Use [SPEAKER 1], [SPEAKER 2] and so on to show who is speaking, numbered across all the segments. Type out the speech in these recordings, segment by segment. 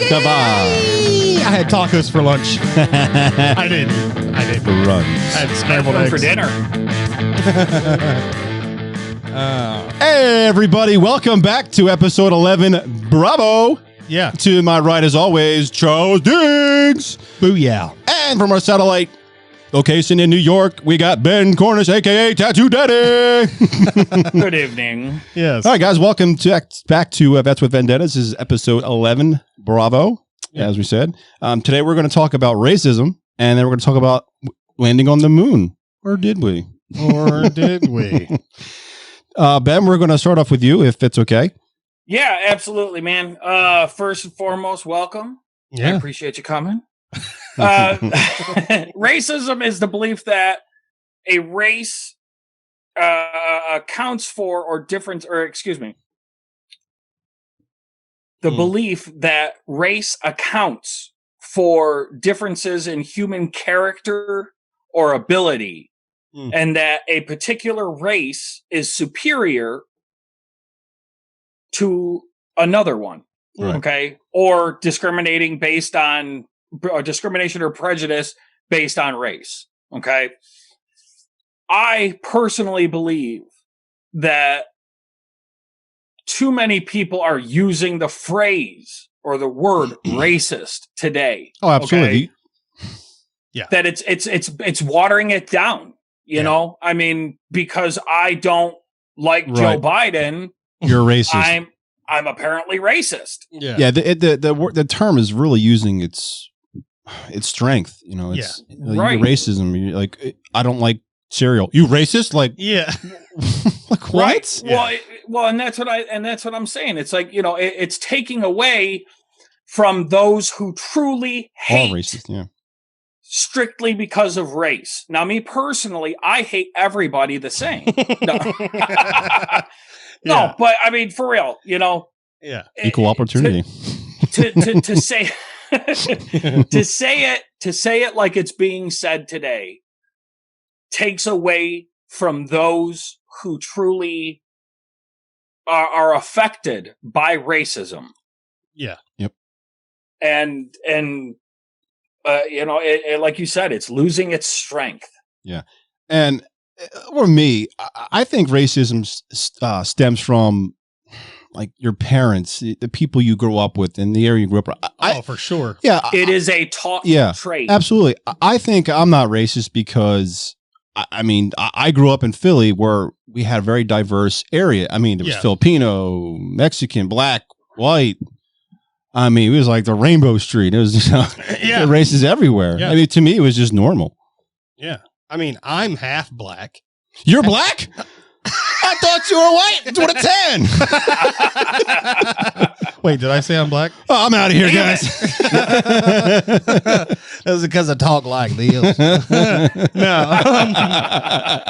[SPEAKER 1] Come on.
[SPEAKER 2] I had tacos for lunch. I didn't.
[SPEAKER 1] For lunch.
[SPEAKER 2] I had scrambled eggs
[SPEAKER 3] for dinner.
[SPEAKER 1] Hey, everybody. Welcome back to episode 11. Bravo.
[SPEAKER 2] Yeah.
[SPEAKER 1] To my right, as always, Charles Diggs.
[SPEAKER 2] Booyah.
[SPEAKER 1] And from our satellite location in New York, we got Ben Cornish, a.k.a. Tattoo Daddy.
[SPEAKER 3] Good evening.
[SPEAKER 2] Yes.
[SPEAKER 1] All right, guys. Welcome back to Vets with Vendettas. This is episode 11. Bravo. As we said. Today, we're going to talk about racism, and then we're going to talk about landing on the moon. Or did we?
[SPEAKER 2] Or did we?
[SPEAKER 1] Ben, we're going to start off with you, if it's okay.
[SPEAKER 3] Yeah, absolutely, man. First and foremost, welcome. I
[SPEAKER 2] Yeah.
[SPEAKER 3] appreciate you coming. Racism is the belief that a race accounts for the belief that race accounts for differences in human character or ability, and that a particular race is superior to another one.
[SPEAKER 1] Right.
[SPEAKER 3] Okay, or discrimination or prejudice based on race. Okay, I personally believe that too many people are using the phrase or the word racist today.
[SPEAKER 1] Oh, absolutely.
[SPEAKER 3] Okay? Yeah, that it's watering it down. You know, I mean, because I don't like Joe Biden,
[SPEAKER 1] you're racist.
[SPEAKER 3] I'm apparently racist.
[SPEAKER 1] Yeah. The term is really using its strength. You know, it's
[SPEAKER 3] right.
[SPEAKER 1] Racism. You're like, I don't like cereal. You racist? Like,
[SPEAKER 2] Yeah.
[SPEAKER 1] like what?
[SPEAKER 3] Right.
[SPEAKER 1] Yeah.
[SPEAKER 3] Well, and that's what I'm saying. It's like, you know, it's taking away from those who truly hate
[SPEAKER 1] all racist. Yeah.
[SPEAKER 3] strictly because of race. Now, me personally, I hate everybody the same. No, but I mean, for real, you know.
[SPEAKER 2] Yeah.
[SPEAKER 1] Equal opportunity.
[SPEAKER 3] To say to say it like it's being said today takes away from those who truly are affected by racism.
[SPEAKER 2] Yeah.
[SPEAKER 1] Yep.
[SPEAKER 3] And you know, like you said, it's losing its strength.
[SPEAKER 1] Yeah. And for me, I think racism stems from like your parents, the people you grow up with, in the area you grew up.
[SPEAKER 2] For sure.
[SPEAKER 1] Yeah.
[SPEAKER 3] It is a taught trait.
[SPEAKER 1] Absolutely. I think I'm not racist because I mean, I grew up in Philly where we had a very diverse area. I mean, there was Filipino, Mexican, black, white. I mean, it was like the Rainbow Street. It was, you know, races everywhere.
[SPEAKER 2] Yeah.
[SPEAKER 1] I mean, to me, it was just normal.
[SPEAKER 2] Yeah. I mean, I'm half black.
[SPEAKER 1] You're black? I thought you were white. It's 10.
[SPEAKER 2] Wait, did I say I'm black?
[SPEAKER 1] Oh, I'm out of here, guys.
[SPEAKER 2] That's because I talk like this.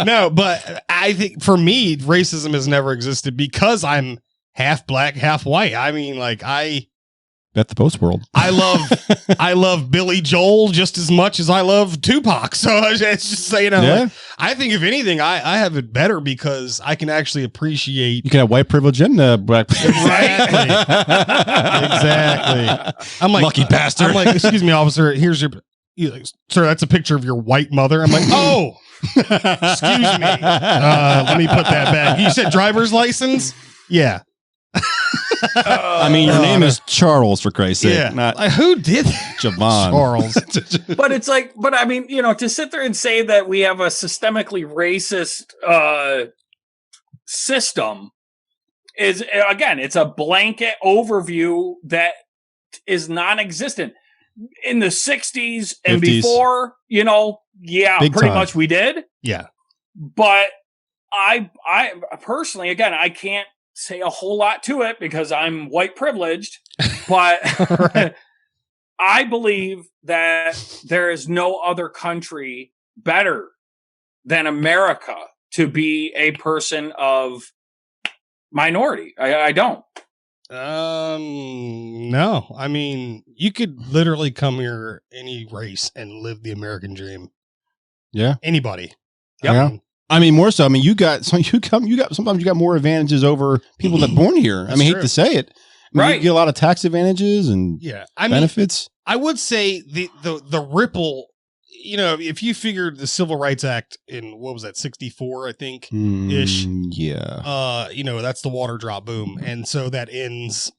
[SPEAKER 2] No, but I think for me, racism has never existed because I'm half black, half white. I mean, like
[SPEAKER 1] Bet the Post World.
[SPEAKER 2] I love Billy Joel just as much as I love Tupac. So it's just, you know, like, I think if anything, I have it better because I can actually appreciate.
[SPEAKER 1] You can have white privilege and black privilege.
[SPEAKER 2] Exactly. I'm like,
[SPEAKER 1] lucky bastard.
[SPEAKER 2] I'm like, excuse me, officer, here's your, sir, that's a picture of your white mother. I'm like, oh, excuse me. Let me put that back. You said driver's license? Yeah.
[SPEAKER 1] I mean, your name is Charles, for Christ's sake.
[SPEAKER 2] Yeah.
[SPEAKER 1] Not
[SPEAKER 2] like, who did that?
[SPEAKER 1] Javon.
[SPEAKER 2] Charles.
[SPEAKER 3] But it's like, but I mean, you know, to sit there and say that we have a systemically racist system is, again, it's a blanket overview that is non-existent. In the 60s and
[SPEAKER 1] 50s.
[SPEAKER 3] Before, you know,
[SPEAKER 1] Big
[SPEAKER 3] pretty
[SPEAKER 1] time.
[SPEAKER 3] much we did.
[SPEAKER 2] Yeah.
[SPEAKER 3] But I personally, again, I can't say a whole lot to it because I'm white privileged, but I believe that there is no other country better than America to be a person of minority. I don't.
[SPEAKER 2] No. I mean, you could literally come here any race and live the American dream.
[SPEAKER 1] Yeah.
[SPEAKER 2] Anybody.
[SPEAKER 3] Yep.
[SPEAKER 1] Yeah. I mean, more so. I mean, sometimes you got more advantages over people that born here. I mean, I hate to say it. I mean,
[SPEAKER 3] Right.
[SPEAKER 1] you get a lot of tax advantages and benefits.
[SPEAKER 2] I would say the ripple, if you figured the Civil Rights Act in, what was that, 64, I think, ish.
[SPEAKER 1] Yeah.
[SPEAKER 2] That's the water drop boom. And so that ends,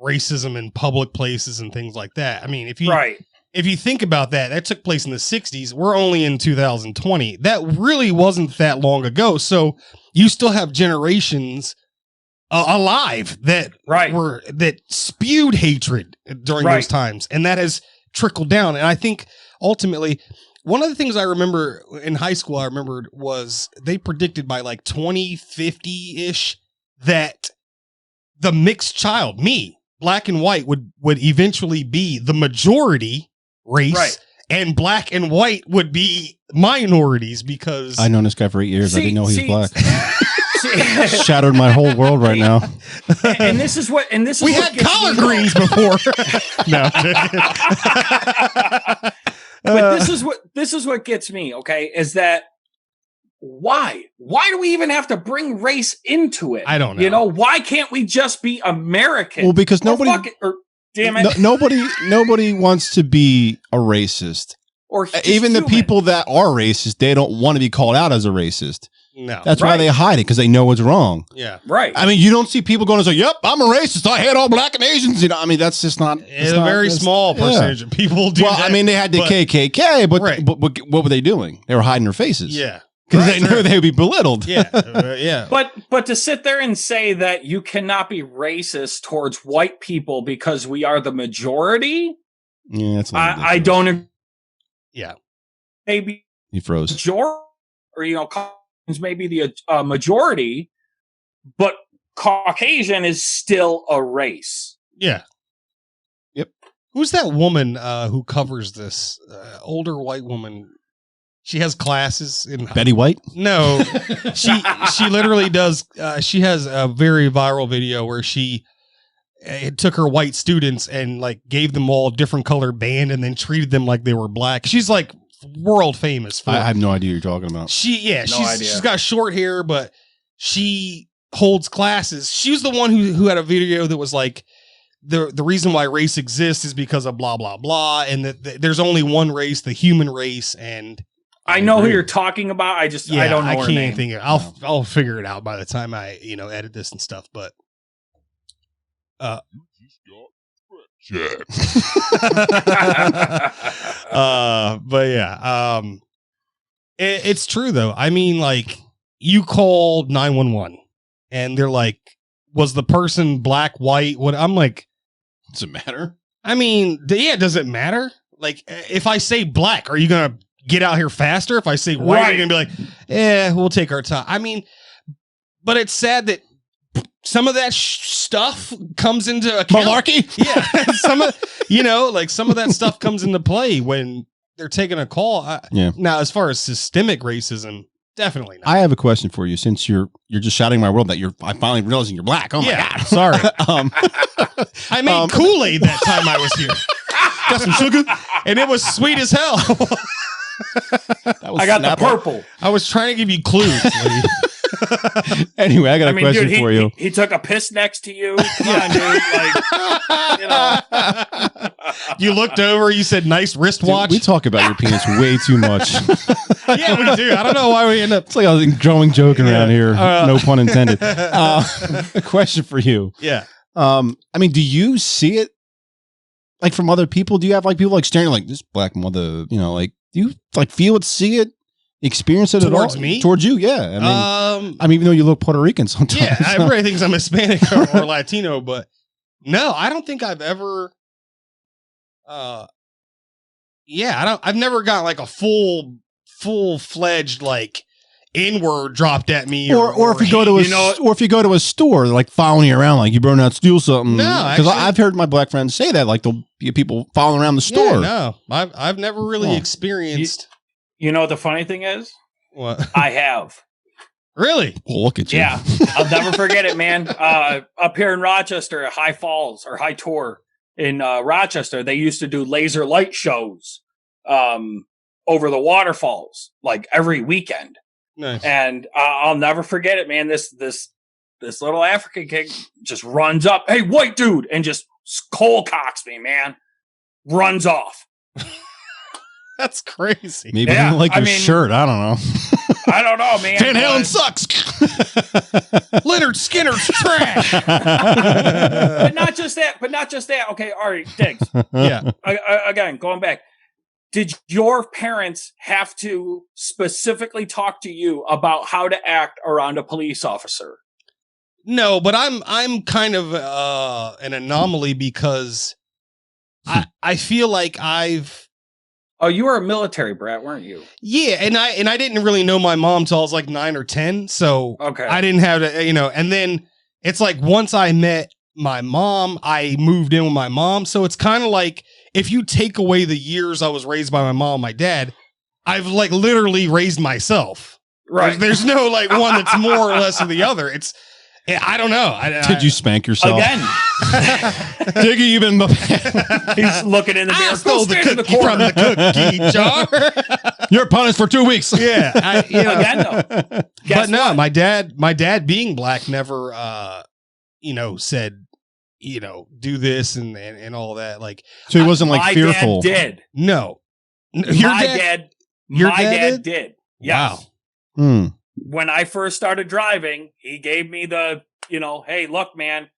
[SPEAKER 2] racism in public places and things like that. I mean, if you think about that took place in the 60s. We're only in 2020. That really wasn't that long ago. So you still have generations alive that spewed hatred during those times, and that has trickled down. And I think ultimately, one of the things I remember in high school, was they predicted by like 2050 ish that the mixed child, me, black and white, would eventually be the majority race, and black and white would be minorities. Because
[SPEAKER 1] I known this guy for 8 years. I didn't know he was black. Shattered my whole world right now.
[SPEAKER 3] And this is what
[SPEAKER 2] we had collard greens before. No.
[SPEAKER 3] But this is what gets me, okay, is that why do we even have to bring race into it?
[SPEAKER 2] I don't know.
[SPEAKER 3] Why can't we just be American?
[SPEAKER 1] Well, because nobody
[SPEAKER 3] damn it.
[SPEAKER 1] Nobody wants to be a racist.
[SPEAKER 3] Or
[SPEAKER 1] even the people that are racist, they don't want to be called out as a racist.
[SPEAKER 2] No.
[SPEAKER 1] That's why they hide it, because they know it's wrong.
[SPEAKER 2] Yeah.
[SPEAKER 3] Right.
[SPEAKER 1] I mean, you don't see people going and say, yep, I'm a racist. I hate all black and Asians. I mean, that's just not.
[SPEAKER 2] It's a very small percentage of people do that.
[SPEAKER 1] Well, I mean, they had the KKK, but what were they doing? They were hiding their faces.
[SPEAKER 2] Yeah.
[SPEAKER 1] Because they knew they would be belittled.
[SPEAKER 2] Yeah. Yeah.
[SPEAKER 3] But to sit there and say that you cannot be racist towards white people because we are the majority.
[SPEAKER 1] Yeah, that's
[SPEAKER 3] I don't agree.
[SPEAKER 2] Yeah.
[SPEAKER 3] Maybe
[SPEAKER 1] he froze.
[SPEAKER 3] Majority, or maybe the majority, but Caucasian is still a race.
[SPEAKER 2] Yeah.
[SPEAKER 1] Yep.
[SPEAKER 2] Who's that woman who covers this? Older white woman. She has classes in
[SPEAKER 1] Betty White.
[SPEAKER 2] No, she literally does. She has a very viral video where she took her white students and like gave them all different color band and then treated them like they were black. She's like world famous for.
[SPEAKER 1] I have no idea what you're talking about.
[SPEAKER 2] She's got short hair, but she holds classes. She was the one who had a video that was like the reason why race exists is because of blah blah blah, and that there's only one race, the human race. And
[SPEAKER 3] I know who you're talking about. I don't know. I can't
[SPEAKER 2] think of it. I'll figure it out by the time I edit this and stuff. But but yeah, it's true though. I mean, like, you call 911 and they're like, was the person black, white? What? I'm like,
[SPEAKER 1] does it matter?
[SPEAKER 2] I mean, does it matter? Like, if I say black, are you gonna get out here faster? If I say white, you're gonna be like, we'll take our time. I mean, but it's sad that some of that stuff comes into account.
[SPEAKER 1] Malarkey?
[SPEAKER 2] Yeah. some of that stuff comes into play when they're taking a call. Now, as far as systemic racism, definitely not.
[SPEAKER 1] I have a question for you, since you're just shouting my world that I'm finally realizing you're black. Oh my God.
[SPEAKER 2] Sorry. I made Kool-Aid that time I was here. Got some sugar, and it was sweet as hell.
[SPEAKER 3] I got the purple.
[SPEAKER 2] I was trying to give you clues.
[SPEAKER 1] Anyway, I got a question for you.
[SPEAKER 3] He took a piss next to you. Come on, dude. Like,
[SPEAKER 2] you looked over. You said, "Nice wristwatch."
[SPEAKER 1] Dude, we talk about your penis way too much.
[SPEAKER 2] Yeah, we do. I don't know why we end up.
[SPEAKER 1] It's like a growing joke around here. No pun intended. A question for you.
[SPEAKER 2] Yeah.
[SPEAKER 1] I mean, do you see it like from other people? Do you have like people like staring like this black mother? Like, do you like feel it, see it? Experience it
[SPEAKER 2] towards
[SPEAKER 1] at all?
[SPEAKER 2] Me?
[SPEAKER 1] Towards you, yeah. I mean, even though you look Puerto Rican sometimes.
[SPEAKER 2] Yeah, everybody thinks I'm Hispanic or Latino, but no, I don't think I've ever. I've never got like a full-fledged like N-word dropped at me,
[SPEAKER 1] or if you go to or if you go to a store, they're like following you around, like you better not steal something.
[SPEAKER 2] No,
[SPEAKER 1] because I've heard my black friends say that, like there'll be people following around the store.
[SPEAKER 2] Yeah, no, I've never really experienced.
[SPEAKER 3] You know what the funny thing is?
[SPEAKER 2] What?
[SPEAKER 3] I have.
[SPEAKER 2] Really?
[SPEAKER 1] Well, look at you.
[SPEAKER 3] Yeah. I'll never forget it, man. Up here in Rochester at High Falls or High Tour in Rochester, they used to do laser light shows over the waterfalls like every weekend.
[SPEAKER 2] Nice.
[SPEAKER 3] And I'll never forget it, man. This this little African kid just runs up, hey, white dude, and just cold cocks me, man. Runs off.
[SPEAKER 2] That's crazy.
[SPEAKER 1] Maybe he didn't like your shirt. I don't know.
[SPEAKER 3] I don't know, man.
[SPEAKER 1] Van Halen sucks.
[SPEAKER 2] Leonard Skinner's trash.
[SPEAKER 3] But not just that. Okay, all right, Diggs.
[SPEAKER 2] Yeah.
[SPEAKER 3] Again, going back. Did your parents have to specifically talk to you about how to act around a police officer?
[SPEAKER 2] No, but I'm kind of an anomaly because I feel like I've.
[SPEAKER 3] Oh, you were a military brat, weren't you?
[SPEAKER 2] Yeah, and I didn't really know my mom till I was like 9 or 10, so
[SPEAKER 3] okay.
[SPEAKER 2] I didn't have to, and then it's like once I met my mom, I moved in with my mom, so it's kind of like if you take away the years I was raised by my mom and my dad, I've like literally raised myself.
[SPEAKER 3] Right.
[SPEAKER 2] There's no like one that's more or less than the other. I don't know.
[SPEAKER 1] Did you spank yourself?
[SPEAKER 3] Again.
[SPEAKER 1] Diggy, you've been...
[SPEAKER 3] He's looking in the mirror.
[SPEAKER 2] I stole the cookie from the cookie jar.
[SPEAKER 1] You're punished for 2 weeks.
[SPEAKER 2] Yeah.
[SPEAKER 3] Again, though.
[SPEAKER 2] But no, what? my dad being black never, said, do this and all that. Like,
[SPEAKER 1] so he wasn't like fearful.
[SPEAKER 3] My dad did.
[SPEAKER 2] No.
[SPEAKER 3] Your dad did. Yes.
[SPEAKER 1] Wow.
[SPEAKER 3] When I first started driving, he gave me the, hey, look, man,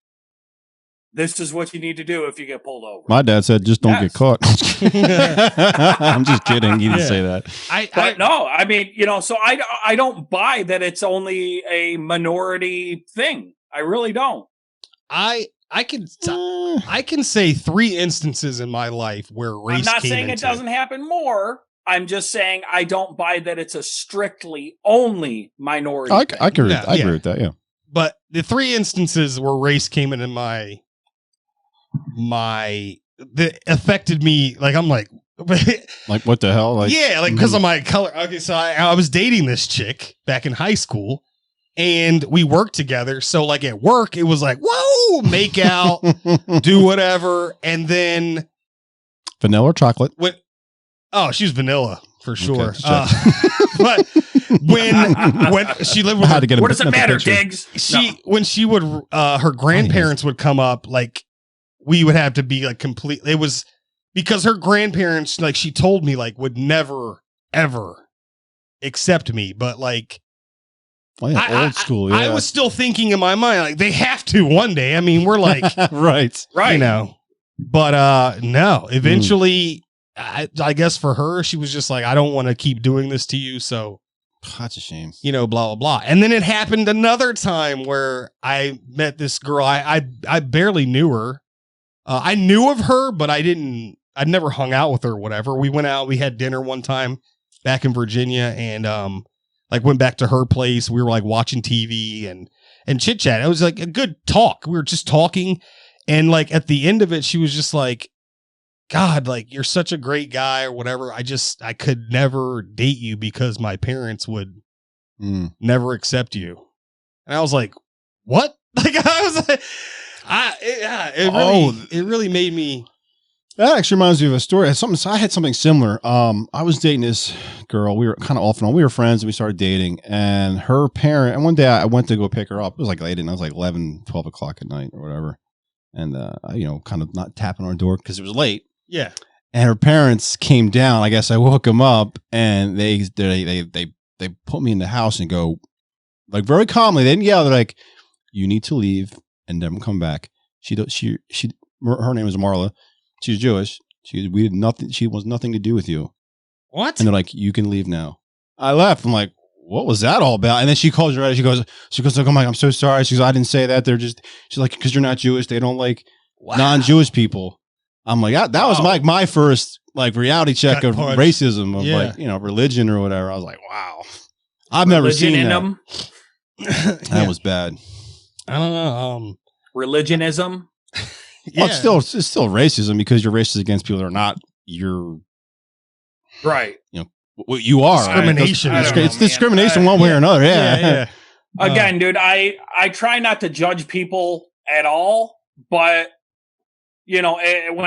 [SPEAKER 3] this is what you need to do if you get pulled over.
[SPEAKER 1] My dad said, just don't get caught. I'm just kidding. He didn't say that.
[SPEAKER 3] So I don't buy that it's only a minority thing. I really don't.
[SPEAKER 2] I can say 3 instances in my life where race.
[SPEAKER 3] I'm not saying it doesn't happen more. I'm just saying I don't buy that it's a strictly only minority.
[SPEAKER 1] I agree with that. Yeah,
[SPEAKER 2] but the 3 instances where race came into that affected me. Like I'm like,
[SPEAKER 1] like what the hell? Like
[SPEAKER 2] because of my color. Okay, so I was dating this chick back in high school. And we worked together. So like at work, it was like, whoa, make out, do whatever. And then
[SPEAKER 1] vanilla or chocolate?
[SPEAKER 2] She's vanilla for sure. Okay, but when she lived with
[SPEAKER 3] what does it matter, Diggs?
[SPEAKER 2] When she would, her grandparents would come up, like we would have to be like complete. It was because her grandparents, like she told me, like would never, ever accept me. But like,
[SPEAKER 1] old school. Yeah.
[SPEAKER 2] I was still thinking in my mind, like they have to one day. I mean, we're like,
[SPEAKER 1] right.
[SPEAKER 2] But no. Eventually, I guess for her, she was just like, I don't want to keep doing this to you. So
[SPEAKER 1] that's a shame.
[SPEAKER 2] Blah blah blah. And then it happened another time where I met this girl. I barely knew her. I knew of her, but I'd never hung out with her. Or whatever. We went out. We had dinner one time back in Virginia, and like went back to her place. We were like watching TV and chit chat. It was like a good talk. We were just talking. And like at the end of it, she was just like, God, like you're such a great guy or whatever. I could never date you because my parents would never accept you. And I was like, what? Like I was like, it really made me.
[SPEAKER 1] That actually reminds me of a story. I had something similar. I was dating this girl. We were kind of off and on. We were friends and we started dating. And her parent, and one day I went to go pick her up. It was like late and I was like 11, 12 o'clock at night or whatever. And, kind of not tapping on her door because it was late.
[SPEAKER 2] Yeah.
[SPEAKER 1] And her parents came down. I guess I woke them up and they put me in the house and go like very calmly. They didn't yell. They're like, you need to leave and never come back. Her name was Marla. She's Jewish. She wants nothing to do with you.
[SPEAKER 2] What?
[SPEAKER 1] And they're like, you can leave now. I left. I'm like, what was that all about? And then she calls her out. She goes, oh my, I'm so sorry. She goes, I didn't say that. She's like, because you're not Jewish. They don't like non-Jewish people. I'm like, that was like my first like reality check of racism of like, religion or whatever. I was like, wow. I've never seen that. Them. That was bad.
[SPEAKER 2] I don't know.
[SPEAKER 3] Religionism.
[SPEAKER 1] Well, it's still racism because you're racist against people that are not your
[SPEAKER 3] right.
[SPEAKER 1] What you are.
[SPEAKER 2] Discrimination.
[SPEAKER 1] It's discrimination one way or another. Yeah.
[SPEAKER 3] Again, dude, I try not to judge people at all, but when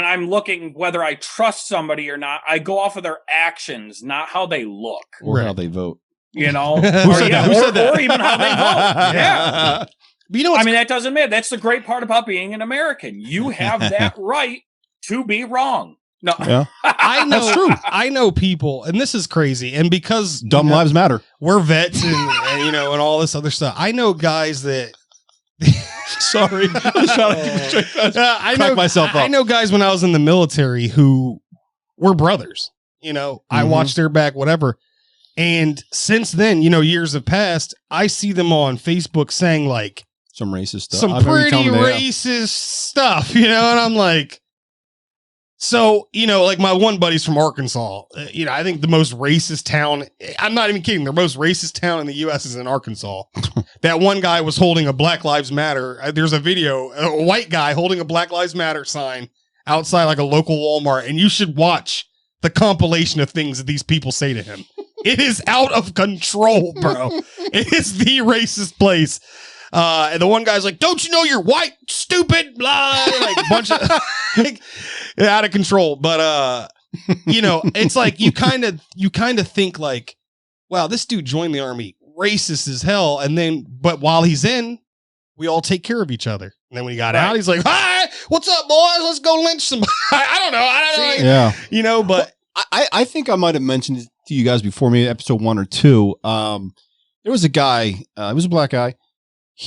[SPEAKER 3] I'm looking whether I trust somebody or not, I go off of their actions, not how they look
[SPEAKER 1] or how they vote.
[SPEAKER 3] Who said that? Or even how they vote. Yeah.
[SPEAKER 2] But you know,
[SPEAKER 3] I mean, that doesn't matter. That's the great part about being an American. You have that right to be wrong. No,
[SPEAKER 1] Yeah.
[SPEAKER 2] I know.
[SPEAKER 1] That's true.
[SPEAKER 2] I know people, and this is crazy. And because
[SPEAKER 1] Dumb lives matter.
[SPEAKER 2] we're vets and all this other stuff. I know guys that.
[SPEAKER 1] Sorry, I
[SPEAKER 2] know
[SPEAKER 1] myself up.
[SPEAKER 2] I know guys when I was in the military who were brothers. I watched their back, whatever. And since then, years have passed. I see them on Facebook saying like
[SPEAKER 1] some racist stuff,
[SPEAKER 2] some pretty racist stuff, and I'm like. So, like my one buddy's from Arkansas, I think the most racist town, I'm not even kidding, the most racist town in the U.S. is in Arkansas. That one guy was holding a Black Lives Matter. There's a video, a white guy holding a Black Lives Matter sign outside like a local Walmart. And you should watch the compilation of things that these people say to him. It is out of control, bro. It is the racist place. And the one guy's like, "Don't you know you're white, stupid?" Blah, like a bunch of out of control. But it's like you kind of think like, wow, this dude joined the army, racist as hell, but while he's in, we all take care of each other. And then when he got out, he's like, "Hi, what's up, boys? Let's go lynch somebody." I don't know.
[SPEAKER 1] Yeah,
[SPEAKER 2] but
[SPEAKER 1] I think I might have mentioned it to you guys before, maybe episode 1 or 2. There was a guy. He was a black guy.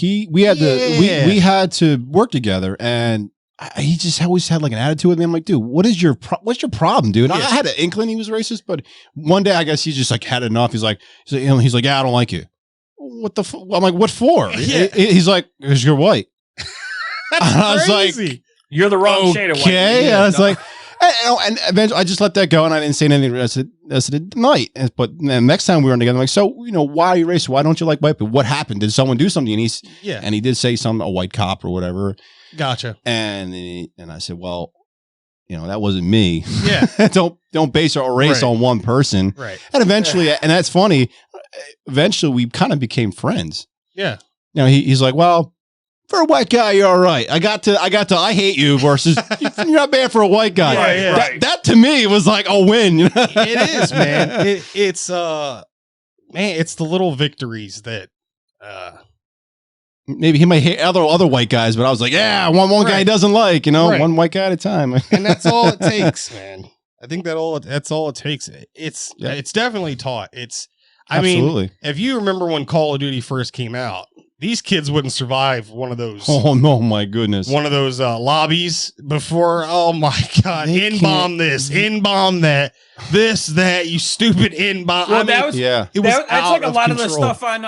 [SPEAKER 1] We had to work together, and he just always had like an attitude with me. I'm like, dude, what's your problem, dude? I had an inkling he was racist, but one day I guess he just like had enough. He's like, yeah, I don't like you. What the? I'm like, what for?
[SPEAKER 2] Yeah.
[SPEAKER 1] He's like, because you're white.
[SPEAKER 2] I was
[SPEAKER 1] crazy.
[SPEAKER 2] Like,
[SPEAKER 3] you're the wrong shade of white.
[SPEAKER 1] Okay, I was like. And eventually I just let that go, and I didn't say anything the rest of the night. But then next time we were together, I'm like, so, why are you racist? Why don't you like white people? What happened? Did someone do something? And he did say something, a white cop or whatever.
[SPEAKER 2] Gotcha.
[SPEAKER 1] And I said, well, that wasn't me.
[SPEAKER 2] Yeah.
[SPEAKER 1] don't base our race on one person.
[SPEAKER 2] Right.
[SPEAKER 1] And eventually, and that's funny, eventually we kind of became friends.
[SPEAKER 2] Yeah.
[SPEAKER 1] He's like, well, for a white guy, you're all right. I got to I hate you versus you're not bad for a white guy.
[SPEAKER 3] Right.
[SPEAKER 1] That to me was like a win.
[SPEAKER 2] It is, man. It's the little victories that
[SPEAKER 1] maybe he might hate other white guys, but I was like, yeah, one guy he doesn't like, one white guy at a time.
[SPEAKER 2] And that's all it takes, man. I think that's all it takes. It's definitely taught. I mean, if you remember when Call of Duty first came out, these kids wouldn't survive one of those.
[SPEAKER 1] Oh no, my goodness!
[SPEAKER 2] One of those lobbies before. Oh my God! In-bomb this, in-bomb that, that. You stupid in-bomb.
[SPEAKER 3] Well, that's like a lot of the stuff on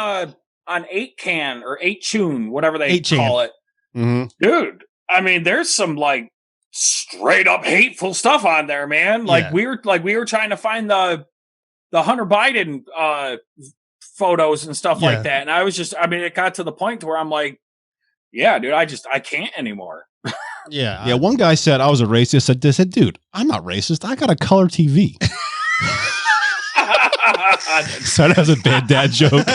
[SPEAKER 3] 8chan or 8chun, whatever they call it.
[SPEAKER 1] Mm-hmm.
[SPEAKER 3] Dude, I mean, there's some like straight up hateful stuff on there, man. Like we were trying to find the Hunter Biden photos and stuff like that. And I was it got to the point where I'm like, yeah, dude, I can't anymore.
[SPEAKER 2] Yeah.
[SPEAKER 1] One guy said I was a racist. I said, dude, I'm not racist. I got a color TV. So that was a bad dad joke.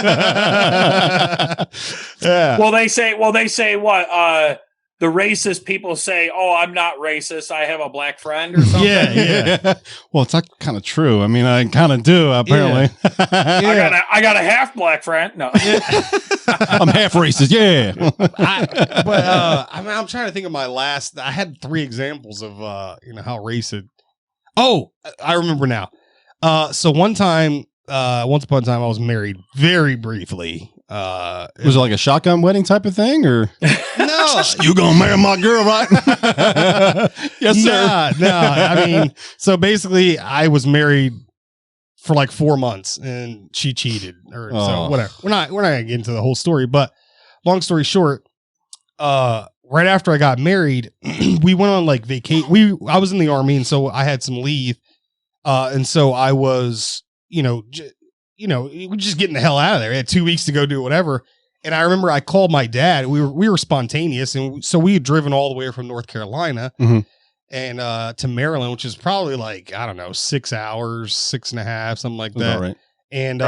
[SPEAKER 2] Yeah.
[SPEAKER 3] Well, they say what? The racist people say, "Oh, I'm not racist. I have a black friend," or something.
[SPEAKER 2] Yeah.
[SPEAKER 1] Well, it's not kind of true. I mean, I kind of do. Apparently,
[SPEAKER 3] I got a half black friend. No,
[SPEAKER 1] I'm half racist. Yeah,
[SPEAKER 2] I'm trying to think of my last. I had 3 examples of how racist. Oh, I remember now. So once upon a time, I was married very briefly.
[SPEAKER 1] Was it like a shotgun wedding type of thing, or
[SPEAKER 2] no?
[SPEAKER 1] You gonna marry my girl, right? Yes, sir.
[SPEAKER 2] No. I mean, so basically, I was married for like 4 months, and she cheated, so whatever. We're not gonna get into the whole story, but long story short, right after I got married, we went on like vacation. I was in the army, and so I had some leave, and so I was, we're just getting the hell out of there. I had 2 weeks to go do whatever. And I remember I called my dad. We were spontaneous. And so we had driven all the way from North Carolina and to Maryland, which is probably like, I don't know, 6 hours, 6.5, something like that.
[SPEAKER 1] Right.
[SPEAKER 2] And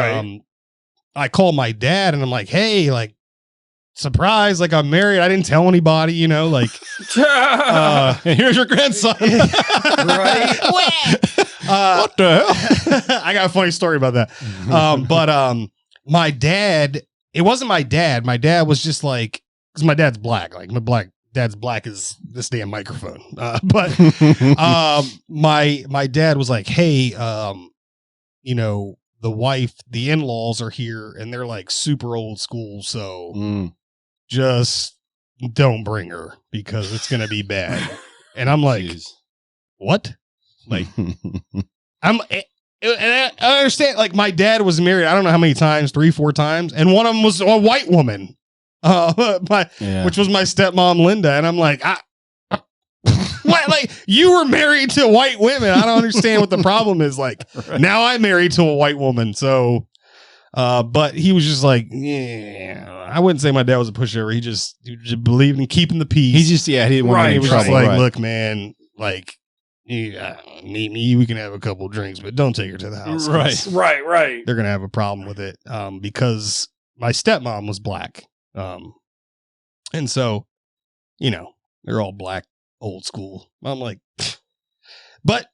[SPEAKER 2] I called my dad and I'm like, hey, like, surprise, like I'm married. I didn't tell anybody, like
[SPEAKER 1] here's your grandson.
[SPEAKER 2] Right.
[SPEAKER 1] What the hell?
[SPEAKER 2] I got a funny story about that. But my dad, it wasn't my dad. My dad was just like because my dad's black. Like dad's black as this damn microphone. But my dad was like, hey, you know, the in-laws are here and they're like super old school. So just don't bring her because it's going to be bad. And I'm like, what? Like, I understand. Like, my dad was married, I don't know how many times, 3-4 times. And one of them was a white woman, which was my stepmom, Linda. And I'm like, what? Like, you were married to white women. I don't understand what the problem is. Like, now I'm married to a white woman. So, but he was just like, yeah, I wouldn't say my dad was a pushover. He just believed in keeping the peace.
[SPEAKER 1] He didn't want
[SPEAKER 2] He
[SPEAKER 1] any
[SPEAKER 2] was
[SPEAKER 1] trouble.
[SPEAKER 2] just like, look, man, like, meet me. We can have a couple drinks, but don't take her to the house.
[SPEAKER 3] Right.
[SPEAKER 2] They're gonna have a problem with it, because my stepmom was black, and so, you know, they're all black, old school. I'm like, but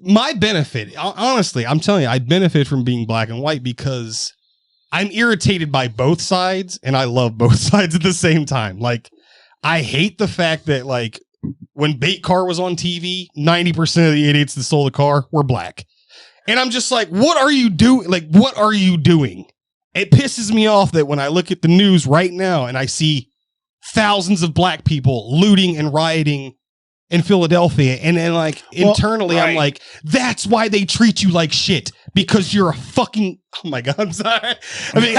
[SPEAKER 2] my benefit, honestly, I'm telling you, I benefit from being black and white because I'm irritated by both sides, and I love both sides at the same time. Like, I hate the fact that, like, when Bait Car was on TV, 90% of the idiots that stole the car were black. And I'm just like, what are you doing? Like, what are you doing? It pisses me off that when I look at the news right now and I see thousands of black people looting and rioting in Philadelphia. And then, like, internally, I'm like, that's why they treat you like shit. Because you're a fucking, oh my God, I'm sorry. I mean,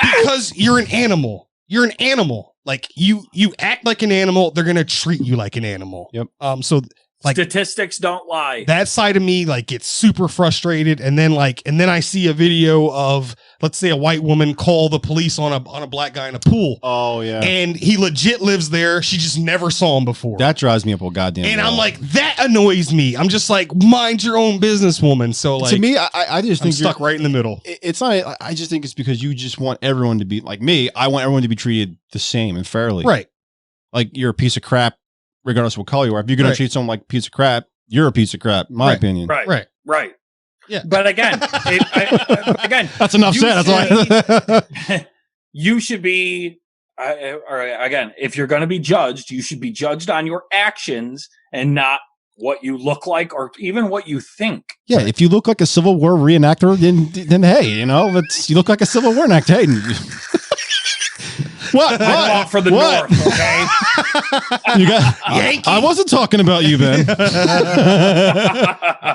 [SPEAKER 2] because you're an animal. You're an animal. Like, you act like an animal, they're gonna treat you like an animal.
[SPEAKER 1] Yep.
[SPEAKER 2] So, like,
[SPEAKER 3] statistics don't lie.
[SPEAKER 2] That side of me, like, gets super frustrated, and then I see a video of, let's say, a white woman call the police on a black guy in a pool.
[SPEAKER 1] Oh yeah.
[SPEAKER 2] And he legit lives there. She just never saw him before.
[SPEAKER 1] That drives me up a goddamn.
[SPEAKER 2] And
[SPEAKER 1] wall.
[SPEAKER 2] I'm like, that annoys me. I'm just like, mind your own business, woman. So, like,
[SPEAKER 1] to me, I just think
[SPEAKER 2] I'm stuck right in the middle.
[SPEAKER 1] It's not. I just think it's because you just want everyone to be like me. I want everyone to be treated the same and fairly.
[SPEAKER 2] Right.
[SPEAKER 1] Like, you're a piece of crap, regardless of what color you are. If you're going to treat someone like a piece of crap, you're a piece of crap, in my opinion.
[SPEAKER 3] Right.
[SPEAKER 2] Yeah.
[SPEAKER 3] But again,
[SPEAKER 1] that's enough said. That's why
[SPEAKER 3] you should be. All right. Again, if you're going to be judged, you should be judged on your actions and not what you look like or even what you think.
[SPEAKER 1] Yeah. If you look like a Civil War reenactor, then hey, you know, you look like a Civil War reenactor. Hey. What?
[SPEAKER 3] I fought for the North, okay?
[SPEAKER 1] You got Yankee. I wasn't talking about you, Ben.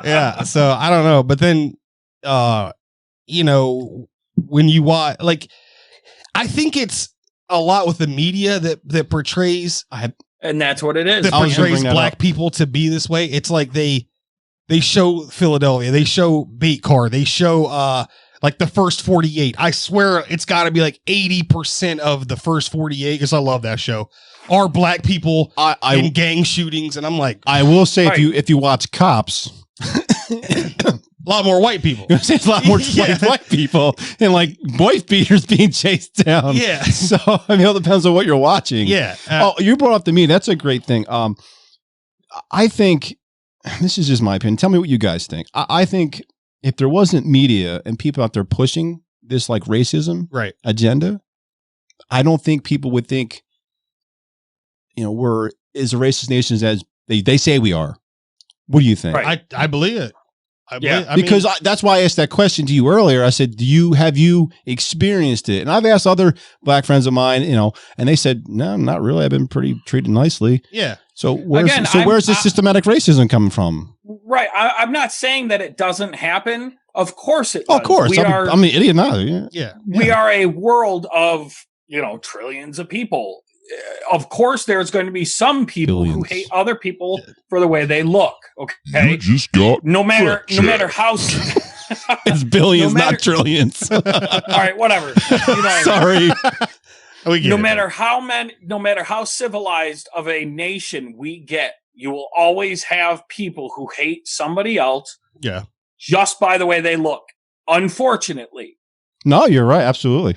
[SPEAKER 2] Yeah, so I don't know, but then, you know, when you watch, like, I think it's a lot with the media that portrays,
[SPEAKER 3] and that's what it is.
[SPEAKER 2] That portrays black people to be this way. It's like they show Philadelphia, they show Bait Car, they show like the first 48. I swear it's got to be like 80% of the first 48, because I love that show, are black people in gang shootings. And I'm like,
[SPEAKER 1] I will say, if you watch Cops,
[SPEAKER 2] a lot more white people.
[SPEAKER 1] There's a lot more white people and like wife beaters being chased down.
[SPEAKER 2] Yeah.
[SPEAKER 1] So I mean, it depends on what you're watching.
[SPEAKER 2] Yeah.
[SPEAKER 1] You brought up to me. That's a great thing. I think this is just my opinion. Tell me what you guys think. I think if there wasn't media and people out there pushing this like racism agenda, I don't think people would think, you know, we're as a racist nation as they say we are. What do you think?
[SPEAKER 2] I believe it.
[SPEAKER 1] Because that's why I asked that question to you earlier. I said, have you experienced it? And I've asked other black friends of mine, you know, and they said, no, not really. I've been pretty treated nicely.
[SPEAKER 2] Yeah.
[SPEAKER 1] So where's this systematic racism coming from?
[SPEAKER 3] Right. I'm not saying that it doesn't happen. Of course it does.
[SPEAKER 1] Of course. I'm an idiot now.
[SPEAKER 2] Yeah.
[SPEAKER 3] We are a world of, you know, trillions of people. Of course, there's going to be some people who hate other people for the way they look. Okay,
[SPEAKER 4] you just got
[SPEAKER 3] no matter how.
[SPEAKER 1] It's billions, not trillions.
[SPEAKER 3] All right, whatever. You know,
[SPEAKER 1] sorry.
[SPEAKER 3] No matter how civilized of a nation we get, you will always have people who hate somebody else.
[SPEAKER 2] Yeah,
[SPEAKER 3] just by the way they look. Unfortunately.
[SPEAKER 1] No, you're right. Absolutely.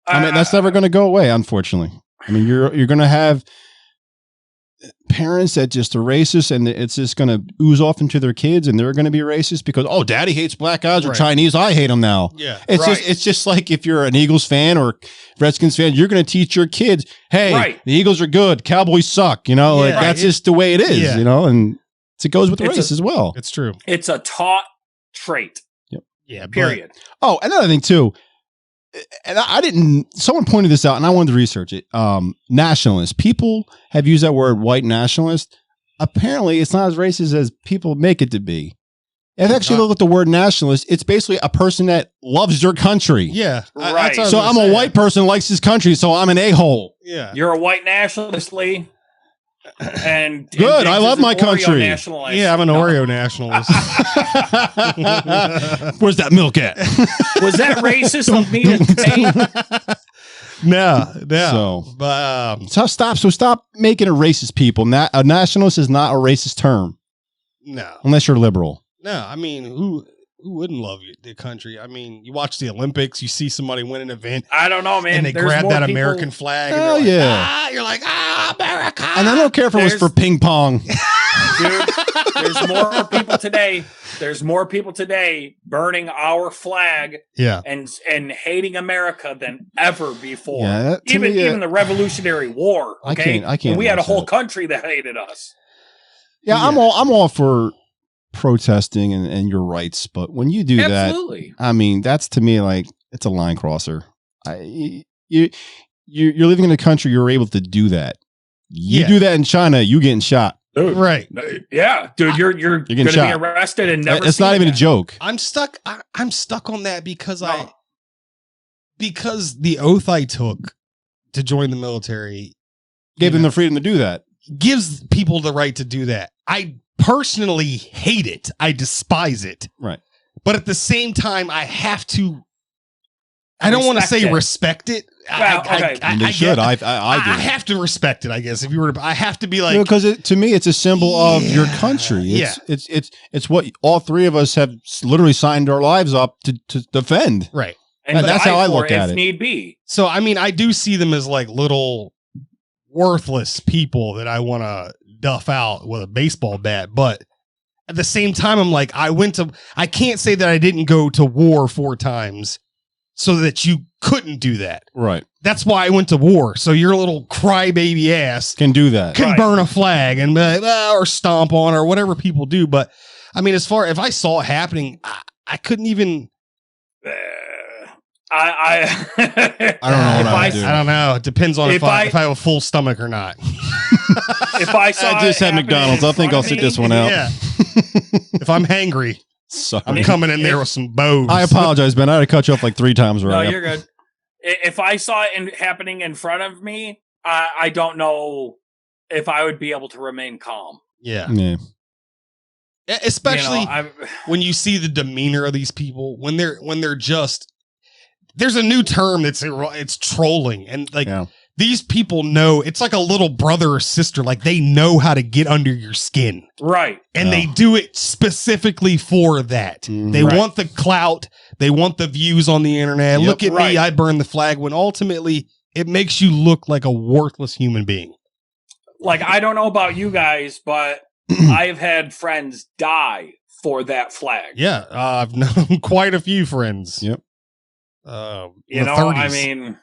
[SPEAKER 1] I mean, that's never going to go away. Unfortunately. I mean, you're going to have parents that just are racist and it's just going to ooze off into their kids and they're going to be racist because, oh, daddy hates black guys or Chinese. I hate them now.
[SPEAKER 2] Yeah.
[SPEAKER 1] It's just like if you're an Eagles fan or Redskins fan, you're going to teach your kids, hey, the Eagles are good. Cowboys suck. That's just the way it is, and it goes with race as well.
[SPEAKER 2] It's true.
[SPEAKER 3] It's a taught trait.
[SPEAKER 1] Yep.
[SPEAKER 3] Yeah. Period.
[SPEAKER 1] Oh, another thing too. And someone pointed this out and I wanted to research it. Nationalists. People have used that word white nationalist. Apparently it's not as racist as people make it to be. If you actually look at the word nationalist, it's basically a person that loves their country.
[SPEAKER 2] Yeah.
[SPEAKER 3] Right.
[SPEAKER 1] So I'm a white person who likes his country, so I'm an a-hole.
[SPEAKER 2] Yeah.
[SPEAKER 3] You're a white nationalist, Lee. And
[SPEAKER 1] good. I love my country.
[SPEAKER 2] Yeah, I'm an Oreo nationalist.
[SPEAKER 1] Where's that milk at?
[SPEAKER 3] Was that racist of me to say?
[SPEAKER 2] No.
[SPEAKER 1] So stop making it racist, people. A nationalist is not a racist term.
[SPEAKER 2] No,
[SPEAKER 1] unless you're liberal.
[SPEAKER 2] No, I mean who wouldn't love the country? I mean, you watch the Olympics, you see somebody win an event.
[SPEAKER 3] I don't know, man.
[SPEAKER 2] And they grab that American flag.
[SPEAKER 1] Oh,
[SPEAKER 2] and
[SPEAKER 1] you're
[SPEAKER 2] like, America.
[SPEAKER 1] And I don't care if it was for ping pong.
[SPEAKER 3] Dude, there's more people today. There's more people today burning our flag and hating America than ever before.
[SPEAKER 1] Yeah,
[SPEAKER 3] even the Revolutionary War. Okay?
[SPEAKER 1] I can't.
[SPEAKER 3] And we had a whole country that hated us.
[SPEAKER 1] Yeah, I'm all for protesting and your rights, but when you do that, I mean, that's to me like it's a line crosser. You're living in a country you're able to do that. You do that in China, you getting shot.
[SPEAKER 3] Dude,
[SPEAKER 2] right?
[SPEAKER 3] Yeah, dude, you're going to be arrested and never.
[SPEAKER 1] It's not even a joke.
[SPEAKER 2] I'm stuck. I'm stuck on that because because the oath I took to join the military
[SPEAKER 1] gave them the freedom to do that.
[SPEAKER 2] Gives people the right to do that. I personally hate it. I despise it.
[SPEAKER 1] Right.
[SPEAKER 2] But at the same time, I have to. I don't want to say respect it.
[SPEAKER 3] Well, okay.
[SPEAKER 1] I should. I
[SPEAKER 2] have to respect it. I guess if you were, I have to be like,
[SPEAKER 1] because to me, it's a symbol of your country. It's what all three of us have literally signed our lives up to defend.
[SPEAKER 2] Right.
[SPEAKER 3] And
[SPEAKER 1] that's how I look at it.
[SPEAKER 3] If need be.
[SPEAKER 2] So I mean, I do see them as like little worthless people that I want to duff out with a baseball bat, but at the same time, I'm like, I can't say that I didn't go to war 4 times so that you couldn't do that.
[SPEAKER 1] Right.
[SPEAKER 2] That's why I went to war. So your little crybaby ass
[SPEAKER 1] can do that.
[SPEAKER 2] Can burn a flag and or stomp on or whatever people do. But I mean, if I saw it happening, I couldn't even.
[SPEAKER 3] I
[SPEAKER 1] don't know what I do.
[SPEAKER 2] I don't know. It depends on if I have a full stomach or not.
[SPEAKER 3] If I saw
[SPEAKER 1] I just had McDonald's. I think I'll sit this one out.
[SPEAKER 2] Yeah. If I'm hangry,
[SPEAKER 1] sorry.
[SPEAKER 2] I'm coming in there with some bows.
[SPEAKER 1] I apologize, Ben. I had to cut you off like 3 times already.
[SPEAKER 3] No, you're good. If I saw it happening in front of me, I don't know if I would be able to remain calm.
[SPEAKER 2] Yeah. Especially when you see the demeanor of these people when they're just. There's a new term it's trolling, and like these people know it's like a little brother or sister. Like they know how to get under your skin,
[SPEAKER 3] right?
[SPEAKER 2] And they do it specifically for that. Mm-hmm. They want the clout, they want the views on the internet. Look at me, I burn the flag. When ultimately it makes you look like a worthless human being.
[SPEAKER 3] Like I don't know about you guys, but I've had friends die for that flag.
[SPEAKER 2] Yeah, I've known quite a few friends.
[SPEAKER 1] Yep.
[SPEAKER 3] You know, 30s. I mean,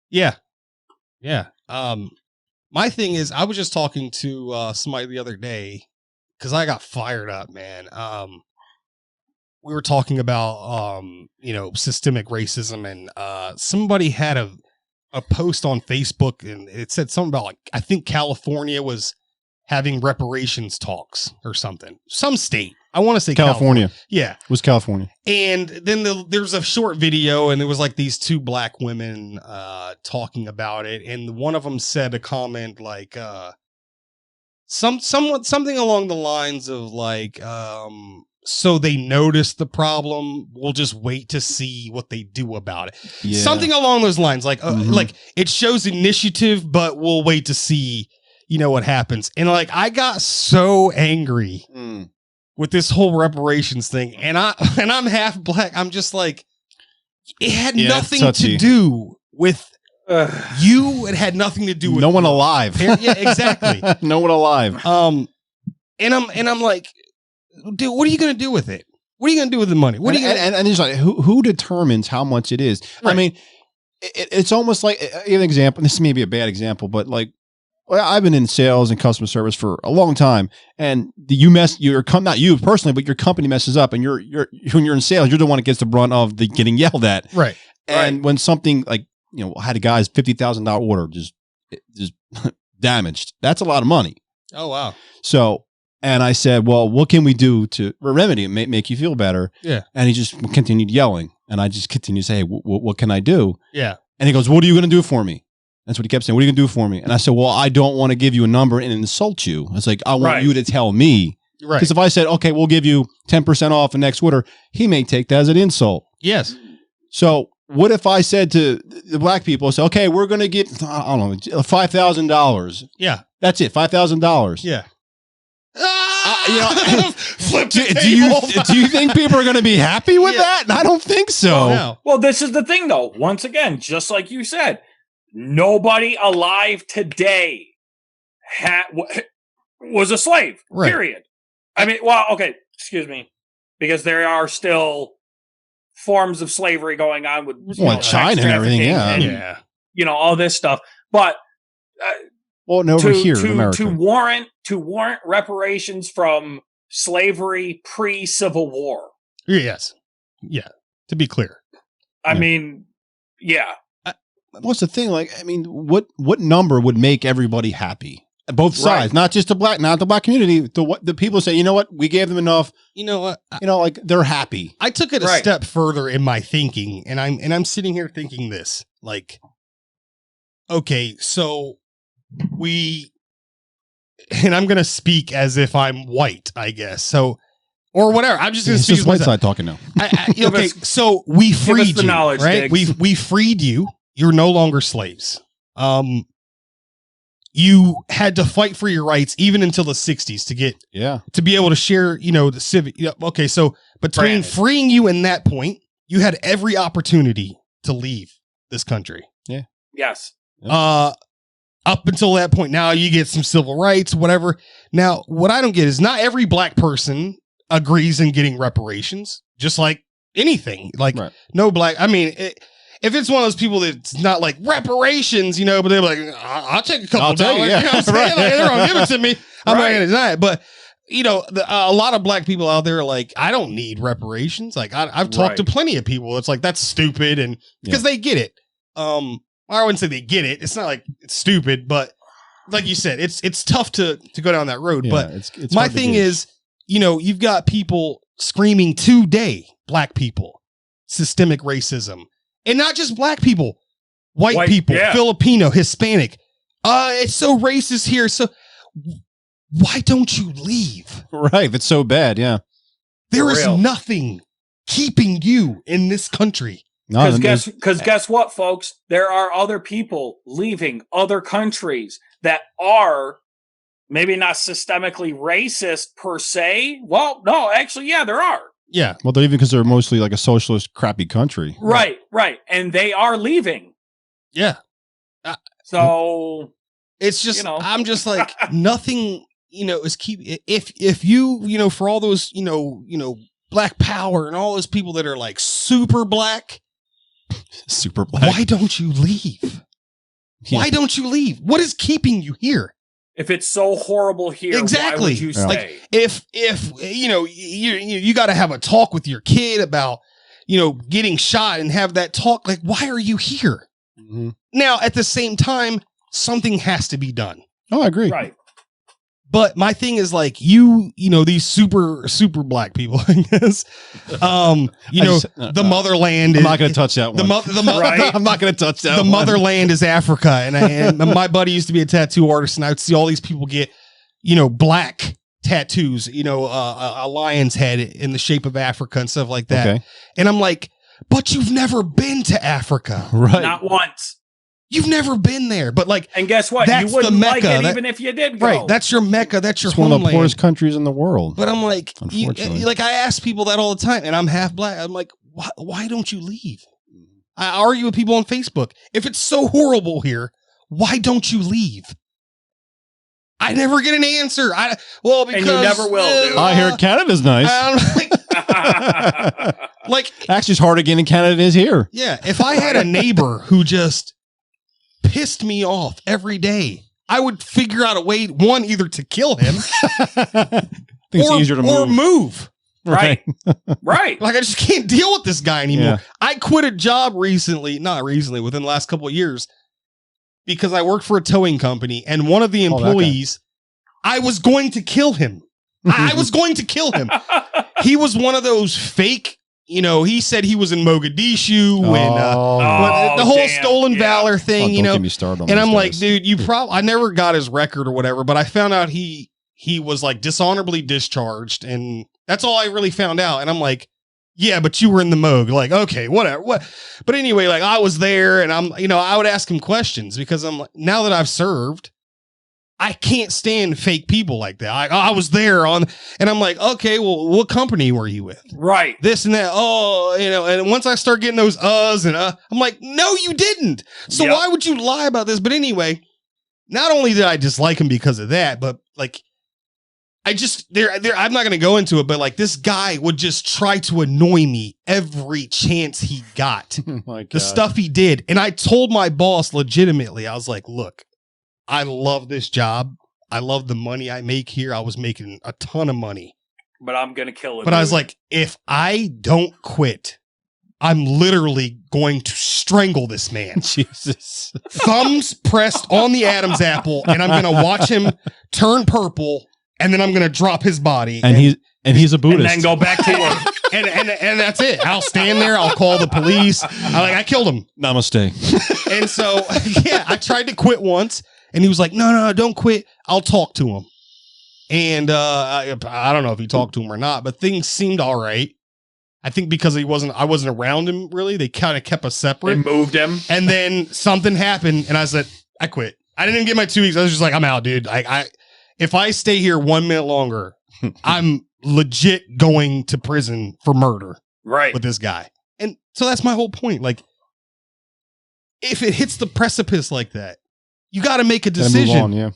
[SPEAKER 2] yeah. My thing is, I was just talking to somebody the other day because I got fired up, man. We were talking about systemic racism, and somebody had a post on Facebook, and it said something about like I think California was having reparations talks or something. Some state. I want to say California. Yeah.
[SPEAKER 1] It was California.
[SPEAKER 2] And then there's a short video, and it was like these 2 black women talking about it. And one of them said a comment like something along the lines of like, so they noticed the problem. We'll just wait to see what they do about it. Yeah. Something along those lines. Like, like it shows initiative, but we'll wait to see, what happens. And like, I got so angry. With this whole reparations thing, and I'm half black. I'm just like, it had nothing to do with You had nothing to do with
[SPEAKER 1] no one alive.
[SPEAKER 2] Yeah, exactly.
[SPEAKER 1] No one alive.
[SPEAKER 2] And I'm like, dude, what are you going to do with it? What are you going to do with the money? What are you gonna,
[SPEAKER 1] and it's like, who determines how much it is? Right. I mean, it's almost like an example. This may be a bad example, but like, I've been in sales and customer service for a long time, and not you personally, but your company messes up, and when you're in sales, you're the one that gets the brunt of the getting yelled at,
[SPEAKER 2] right?
[SPEAKER 1] And when something like, I had a guy's $50,000 order just damaged. That's a lot of money.
[SPEAKER 2] Oh wow!
[SPEAKER 1] So, and I said, well, what can we do to remedy it, make you feel better?
[SPEAKER 2] Yeah.
[SPEAKER 1] And he just continued yelling, and I just continued to say, hey, what can I do?
[SPEAKER 2] Yeah.
[SPEAKER 1] And he goes, what are you going to do for me? That's what he kept saying. What are you going to do for me? And I said, well, I don't want to give you a number and insult you. It's like, I want you to tell me.
[SPEAKER 2] Right.
[SPEAKER 1] Because if I said, okay, we'll give you 10% off the next order, he may take that as an insult.
[SPEAKER 2] Yes.
[SPEAKER 1] So what if I said to the black people, say, okay, we're going to get, I don't know, $5,000.
[SPEAKER 2] Yeah.
[SPEAKER 1] That's it. $5,000.
[SPEAKER 2] Yeah.
[SPEAKER 1] Flip the table. Do you think people are going to be happy with that? I don't think so.
[SPEAKER 3] No. Well, this is the thing, though. Once again, just like you said, nobody alive today was a slave, period. I mean, well, okay, excuse me, because there are still forms of slavery going on with
[SPEAKER 1] China and everything, and,
[SPEAKER 3] all this stuff. But
[SPEAKER 1] over here in America.
[SPEAKER 3] to warrant reparations from slavery pre-Civil War.
[SPEAKER 2] Yes, yeah. To be clear,
[SPEAKER 3] I mean, yeah.
[SPEAKER 1] What's the thing? Like, I mean, what number would make everybody happy? Both sides, not just the black community. The people say, you know what, we gave them enough.
[SPEAKER 2] You know what,
[SPEAKER 1] like they're happy.
[SPEAKER 2] I took it a step further in my thinking, and I'm sitting here thinking this, like, okay, so and I'm gonna speak as if I'm white, I guess. So, or whatever. I'm just gonna speak as
[SPEAKER 1] white side talking now.
[SPEAKER 2] Okay, so we freed you, right?
[SPEAKER 3] Diggs.
[SPEAKER 2] We freed you. You're no longer slaves. You had to fight for your rights even until the 60s to be able to share, the civic. Okay, so between freeing you and that point, you had every opportunity to leave this country.
[SPEAKER 1] Yeah.
[SPEAKER 3] Yes.
[SPEAKER 2] Up until that point, now you get some civil rights, whatever. Now, what I don't get is not every black person agrees in getting reparations, just like anything. Like no black. I mean. If it's one of those people that's not like reparations, but they're like, I'll take a couple dollars. You know what I'm saying? Like, they're going to give it to me. I'm not going to deny it. But, a lot of black people out there are like, I don't need reparations. Like, I've talked to plenty of people. It's like, that's stupid. And because they get it. I wouldn't say they get it. It's not like it's stupid. But like you said, it's tough to go down that road. But it's my thing is, you've got people screaming today, black people, systemic racism. And not just black people, white people, Filipino, Hispanic. It's so racist here. So why don't you leave?
[SPEAKER 1] Right. If it's so bad. Yeah.
[SPEAKER 2] There is nothing keeping you in this country.
[SPEAKER 3] Because guess what, folks? There are other people leaving other countries that are maybe not systemically racist per se. Well, no, actually, there are.
[SPEAKER 2] Yeah.
[SPEAKER 1] Well, even because they're mostly like a socialist, crappy country.
[SPEAKER 3] Right. And they are leaving.
[SPEAKER 2] Yeah.
[SPEAKER 3] So
[SPEAKER 2] it's just, I'm just like, nothing, is if you, for all those, black power and all those people that are like super black, why don't you leave? Yeah. Why don't you leave? What is keeping you here?
[SPEAKER 3] If it's so horrible here,
[SPEAKER 2] exactly.
[SPEAKER 3] Why would you stay?
[SPEAKER 2] Like if you got to have a talk with your kid about getting shot and have that talk. Like, why are you here?
[SPEAKER 1] Mm-hmm.
[SPEAKER 2] Now, at the same time, something has to be done.
[SPEAKER 1] Oh, I agree.
[SPEAKER 3] Right.
[SPEAKER 2] But my thing is like these super black people, I guess. The motherland.
[SPEAKER 1] I'm not going to touch that one.
[SPEAKER 2] Right?
[SPEAKER 1] I'm not going to touch that.
[SPEAKER 2] The
[SPEAKER 1] one.
[SPEAKER 2] motherland is Africa, and my buddy used to be a tattoo artist, and I would see all these people get, black tattoos, a lion's head in the shape of Africa and stuff like that.
[SPEAKER 1] Okay.
[SPEAKER 2] And I'm like, but you've never been to Africa,
[SPEAKER 1] right?
[SPEAKER 3] Not once.
[SPEAKER 2] You've never been there, but like,
[SPEAKER 3] and guess what?
[SPEAKER 2] That's
[SPEAKER 3] you wouldn't
[SPEAKER 2] the Mecca,
[SPEAKER 3] like it even if you did go.
[SPEAKER 2] Right, that's your Mecca. That's your homeland.
[SPEAKER 1] One of the poorest countries in the world.
[SPEAKER 2] But I'm like, I ask people that all the time, and I'm half black. I'm like, why don't you leave? I argue with people on Facebook. If it's so horrible here, why don't you leave? I never get an answer. Because
[SPEAKER 3] and you never will. Dude.
[SPEAKER 1] I hear Canada's nice.
[SPEAKER 2] Like,
[SPEAKER 1] actually, it's harder getting in Canada than it is here.
[SPEAKER 2] Yeah, if I had a neighbor who just pissed me off every day, I would figure out a way, either to kill him
[SPEAKER 1] it's easier to
[SPEAKER 2] move.
[SPEAKER 3] Right. Right.
[SPEAKER 2] Like, I just can't deal with this guy anymore. Yeah. I quit a job within the last couple of years, because I worked for a towing company, and one of the employees, I was going to kill him. I was going to kill him. He was one of those fake, he said he was in Mogadishu when the whole stolen valor thing,
[SPEAKER 1] Don't get me started on
[SPEAKER 2] and I'm like,
[SPEAKER 1] guys.
[SPEAKER 2] dude, I never got his record or whatever, but I found out he was like dishonorably discharged, and that's all I really found out. And I'm like, yeah, but you were in the Moog. Like, okay, whatever. But anyway, like, I was there, and I would ask him questions, because I'm like, now that I've served, I can't stand fake people like that. I was there and I'm like, okay, well, what company were you with?
[SPEAKER 3] Right.
[SPEAKER 2] This and that. Oh, and once I start getting those and I'm like, no, you didn't. So why would you lie about this? But anyway, not only did I dislike him because of that, but like, I'm not going to go into it, but like, this guy would just try to annoy me every chance he got.
[SPEAKER 1] Oh my God.
[SPEAKER 2] The stuff he did. And I told my boss legitimately, I was like, look, I love this job. I love the money I make here. I was making a ton of money.
[SPEAKER 3] But I'm going to kill him.
[SPEAKER 2] But I was like, if I don't quit, I'm literally going to strangle this man.
[SPEAKER 1] Jesus.
[SPEAKER 2] Thumbs pressed on the Adam's apple, and I'm going to watch him turn purple, and then I'm going to drop his body.
[SPEAKER 1] And he's a Buddhist.
[SPEAKER 3] And then go back to work.
[SPEAKER 2] and that's it. I'll stand there. I'll call the police. I killed him.
[SPEAKER 1] Namaste.
[SPEAKER 2] And so, yeah, I tried to quit once, and he was like, no, don't quit. I'll talk to him. And I don't know if he talked to him or not, but things seemed all right. I think because I wasn't around him really. They kind of kept us separate.
[SPEAKER 3] They moved him.
[SPEAKER 2] And then something happened, and I said, I quit. I didn't even get my 2 weeks. I was just like, I'm out, dude. If I stay here 1 minute longer, I'm legit going to prison for murder.
[SPEAKER 3] Right.
[SPEAKER 2] With this guy. And so that's my whole point. Like, if it hits the precipice like that, you got to make a decision.
[SPEAKER 1] Move on, yeah.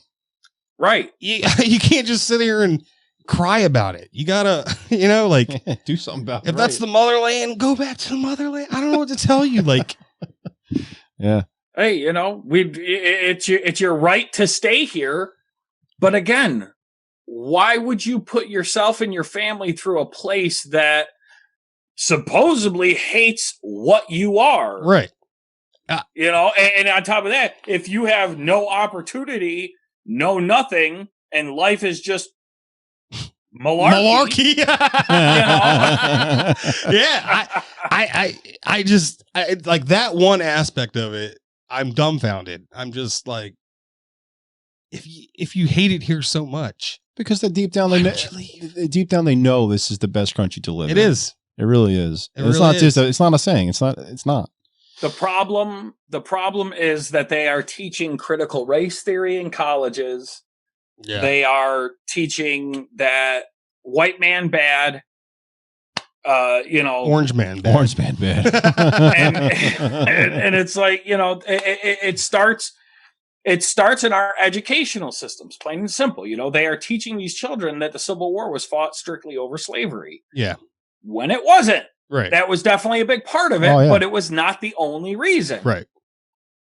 [SPEAKER 3] Right.
[SPEAKER 2] You can't just sit here and cry about it. You got to, like,
[SPEAKER 1] do something about it.
[SPEAKER 2] If that's the motherland, go back to the motherland. I don't know what to tell you. Like,
[SPEAKER 1] yeah.
[SPEAKER 3] Hey, it's your right to stay here. But again, why would you put yourself and your family through a place that supposedly hates what you are?
[SPEAKER 2] Right.
[SPEAKER 3] And on top of that, if you have no opportunity, no nothing, and life is just malarkey.
[SPEAKER 2] Yeah, I just like that one aspect of it. I'm dumbfounded. I'm just like, if you hate it here so much,
[SPEAKER 1] because deep down they know this is the best country to live in.
[SPEAKER 2] It is.
[SPEAKER 1] It really is.
[SPEAKER 2] It's
[SPEAKER 1] not a saying. It's not.
[SPEAKER 3] The problem is that they are teaching critical race theory in colleges. Yeah. They are teaching that white man bad,
[SPEAKER 2] orange man bad.
[SPEAKER 1] Orange man bad.
[SPEAKER 3] and it's like, it starts in our educational systems, plain and simple. They are teaching these children that the Civil War was fought strictly over slavery.
[SPEAKER 2] Yeah.
[SPEAKER 3] When it wasn't.
[SPEAKER 2] Right.
[SPEAKER 3] That was definitely a big part of it, but it was not the only reason.
[SPEAKER 2] Right.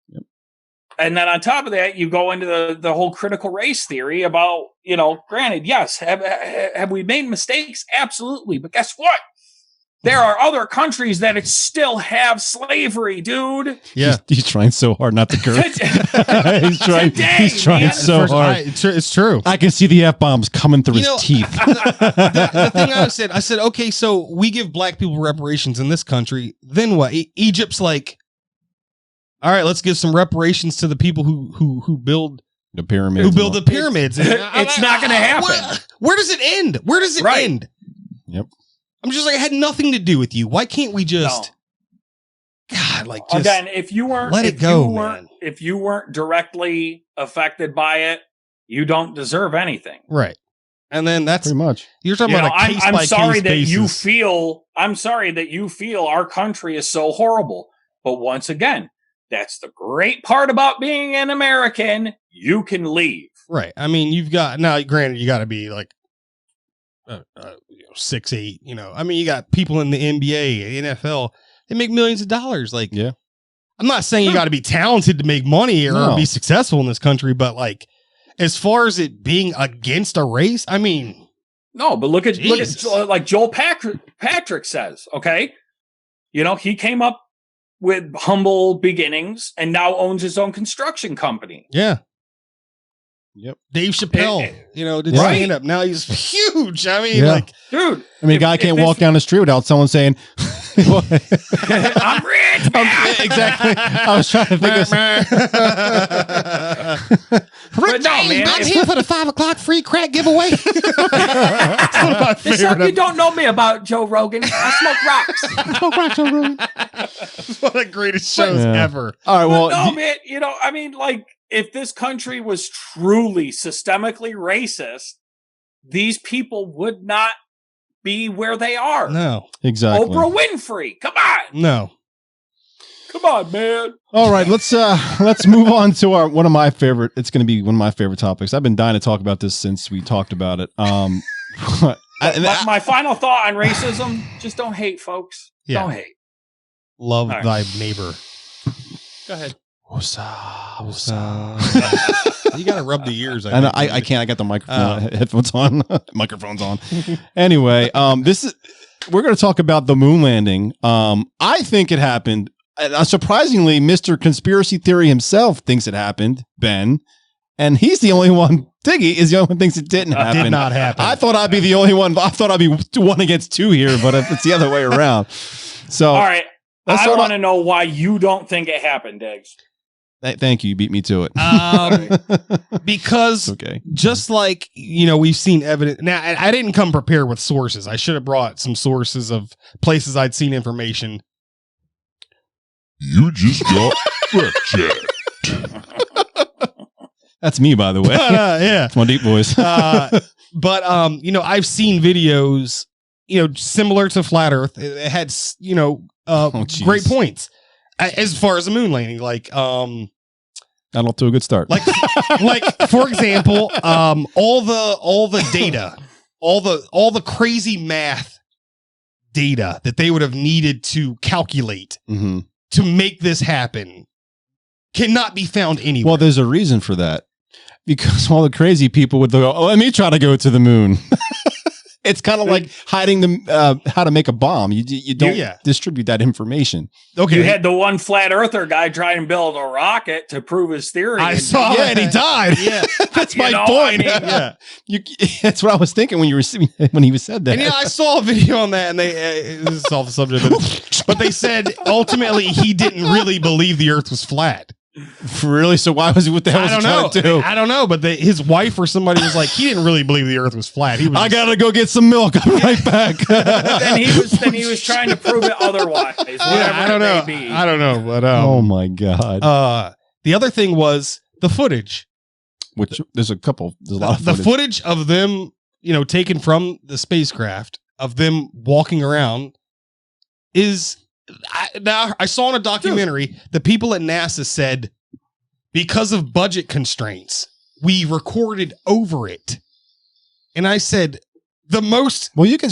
[SPEAKER 1] Yep.
[SPEAKER 3] And then on top of that, you go into the whole critical race theory about, granted, yes, have we made mistakes? Absolutely. But guess what? There are other countries that still have slavery, dude.
[SPEAKER 2] Yeah.
[SPEAKER 1] He's trying so hard not to curse. he's trying so hard.
[SPEAKER 2] It's true.
[SPEAKER 1] I can see the F-bombs coming through his teeth.
[SPEAKER 2] The thing I said, okay, so we give black people reparations in this country. Then what? Egypt's like, all right, let's give some reparations to the people who build
[SPEAKER 1] the pyramids.
[SPEAKER 2] Who build the pyramids.
[SPEAKER 3] It's not going to happen.
[SPEAKER 2] Where does it end? Where does it end?
[SPEAKER 1] Yep.
[SPEAKER 2] I'm just like, it had nothing to do with you. Why can't we just, God, like, just
[SPEAKER 3] again, if you weren't,
[SPEAKER 2] let it go, man.
[SPEAKER 3] If you weren't directly affected by it, you don't deserve anything.
[SPEAKER 2] Right. And then that's
[SPEAKER 1] pretty much,
[SPEAKER 2] you're talking about a case by case basis.
[SPEAKER 3] I'm sorry that you feel our country is so horrible. But once again, that's the great part about being an American. You can leave.
[SPEAKER 2] Right. I mean, you've got, now granted, you got to be like 6'8", I mean, you got people in the NBA, NFL, they make millions of dollars. Like,
[SPEAKER 1] yeah.
[SPEAKER 2] I'm not saying you got to be talented to make money or be successful in this country, but like, as far as it being against a race, I mean,
[SPEAKER 3] no, but look at like Joel Patrick says, okay, he came up with humble beginnings and now owns his own construction company.
[SPEAKER 2] Yeah.
[SPEAKER 1] Yep.
[SPEAKER 2] Dave Chappelle, did stand up. Now he's huge. I mean, like,
[SPEAKER 3] dude.
[SPEAKER 1] I mean, a guy can't walk down the street without someone saying,
[SPEAKER 3] I'm rich.
[SPEAKER 1] Exactly. I was trying to think of
[SPEAKER 3] But no, man.
[SPEAKER 2] I'm here for the 5 o'clock free crack giveaway.
[SPEAKER 3] There's something you don't know me about, Joe Rogan. I smoke rocks.
[SPEAKER 2] Joe Rogan. One of the greatest shows ever.
[SPEAKER 1] All right, well.
[SPEAKER 3] No, man, I mean, like, if this country was truly systemically racist, these people would not be where they are.
[SPEAKER 2] No.
[SPEAKER 1] Exactly.
[SPEAKER 3] Oprah Winfrey. Come on.
[SPEAKER 2] No.
[SPEAKER 3] Come on, man.
[SPEAKER 1] All right, let's move on to it's going to be one of my favorite topics. I've been dying to talk about this since we talked about it.
[SPEAKER 3] My final thought on racism, just don't hate, folks. Yeah. Don't hate.
[SPEAKER 2] Love thy neighbor.
[SPEAKER 3] Go ahead.
[SPEAKER 2] Wosa. You got to rub the ears.
[SPEAKER 1] I can't. I got the headphones on. Microphones on. Anyway, we're going to talk about the moon landing. I think it happened. Surprisingly, Mr. Conspiracy Theory himself thinks it happened, Ben. And he's the only one. Diggy is the only one who thinks it didn't happen.
[SPEAKER 2] Did not happen.
[SPEAKER 1] I thought I'd be the only one. I thought I'd be 1 against 2 here, but it's the other way around. So,
[SPEAKER 3] all right. I want to know why you don't think it happened, Diggs.
[SPEAKER 1] Thank you. You beat me to it.
[SPEAKER 2] Because just like, we've seen evidence. Now, I didn't come prepared with sources. I should have brought some sources of places I'd seen information.
[SPEAKER 4] You just got fact-checked.
[SPEAKER 1] That's me, by the way.
[SPEAKER 2] Yeah.
[SPEAKER 1] It's my deep voice.
[SPEAKER 2] But I've seen videos, similar to Flat Earth. It had, great points. As far as the moon landing, like, got
[SPEAKER 1] off to a good start.
[SPEAKER 2] Like for example, all the data, all the crazy math data that they would have needed to calculate to make this happen cannot be found anywhere.
[SPEAKER 1] Well, there's a reason for that, because all the crazy people would go, "Oh, let me try to go to the moon." It's kind of like hiding how to make a bomb. You don't distribute that information.
[SPEAKER 3] Okay, you had the one flat earther guy try and build a rocket to prove his theory.
[SPEAKER 2] I saw it, and he died. Yeah,
[SPEAKER 1] that's my point. I mean, that's what I was thinking when he said that.
[SPEAKER 2] And I saw a video on that, and this is off the subject, but they said ultimately he didn't really believe the Earth was flat.
[SPEAKER 1] Really? So why was he? What the hell was he trying to do?
[SPEAKER 2] I don't know, but his wife or somebody was like, he didn't really believe the Earth was flat.
[SPEAKER 1] I gotta go get some milk. I'm right back.
[SPEAKER 3] then he was trying to prove it otherwise.
[SPEAKER 2] I don't know, but
[SPEAKER 1] oh my god.
[SPEAKER 2] The other thing was the footage,
[SPEAKER 1] which there's a lot of footage.
[SPEAKER 2] The footage of them, taken from the spacecraft of them walking around is. I saw in a documentary, the people at NASA said, because of budget constraints, we recorded over it. And I said, well, you can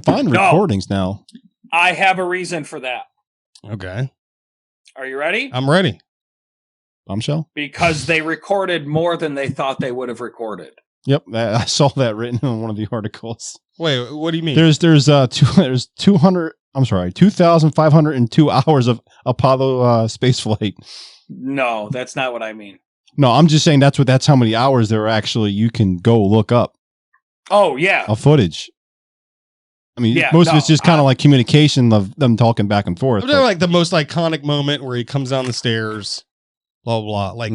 [SPEAKER 2] find recordings now.
[SPEAKER 3] I have a reason for that.
[SPEAKER 2] Okay.
[SPEAKER 3] Are you ready?
[SPEAKER 2] I'm ready.
[SPEAKER 1] Bombshell?
[SPEAKER 3] Because they recorded more than they thought they would have recorded.
[SPEAKER 1] Yep, I saw that written in one of the articles.
[SPEAKER 2] Wait, what do you mean?
[SPEAKER 1] There's 2,502 hours of Apollo space flight.
[SPEAKER 3] No, that's not what I mean.
[SPEAKER 1] No, I'm just saying that's how many hours there are actually you can go look up.
[SPEAKER 3] Oh yeah,
[SPEAKER 1] of footage. I mean, most of it's just kind of like communication of them talking back and forth.
[SPEAKER 2] They're like the most iconic moment where he comes down the stairs, blah blah. Like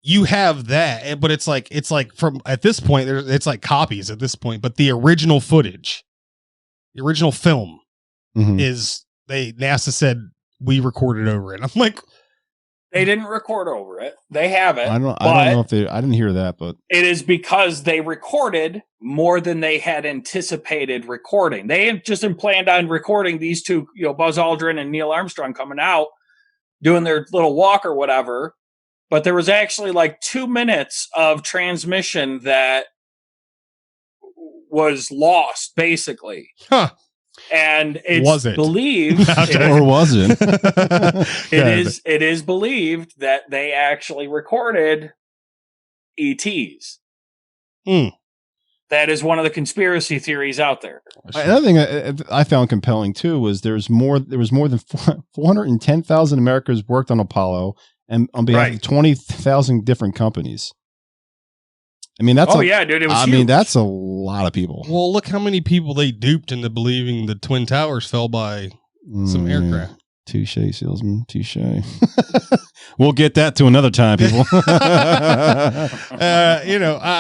[SPEAKER 2] you have that, but it's like from at this point, it's like copies at this point. But the original footage, the original film. Is NASA said we recorded over it. I'm like,
[SPEAKER 3] they didn't record over it. They have it.
[SPEAKER 1] I don't know if I didn't hear that, but
[SPEAKER 3] it is because they recorded more than they had anticipated recording. They had just planned on recording these two, Buzz Aldrin and Neil Armstrong coming out doing their little walk or whatever. But there was actually like 2 minutes of transmission that was lost, basically.
[SPEAKER 2] Huh.
[SPEAKER 3] And it's
[SPEAKER 2] Was it?
[SPEAKER 3] believed
[SPEAKER 1] Or wasn't?
[SPEAKER 3] it is believed that they actually recorded ETs. That is one of the conspiracy theories out there.
[SPEAKER 1] Another thing I found compelling too was there was more than 410,000 Americans worked on Apollo and on behalf of 20,000 different companies. I mean, that's
[SPEAKER 3] dude, it was huge.
[SPEAKER 1] mean, that's a lot of people.
[SPEAKER 2] Well, look how many people they duped into believing the Twin Towers fell by some aircraft.
[SPEAKER 1] Touche, salesman. Touche. We'll get that to another time, people.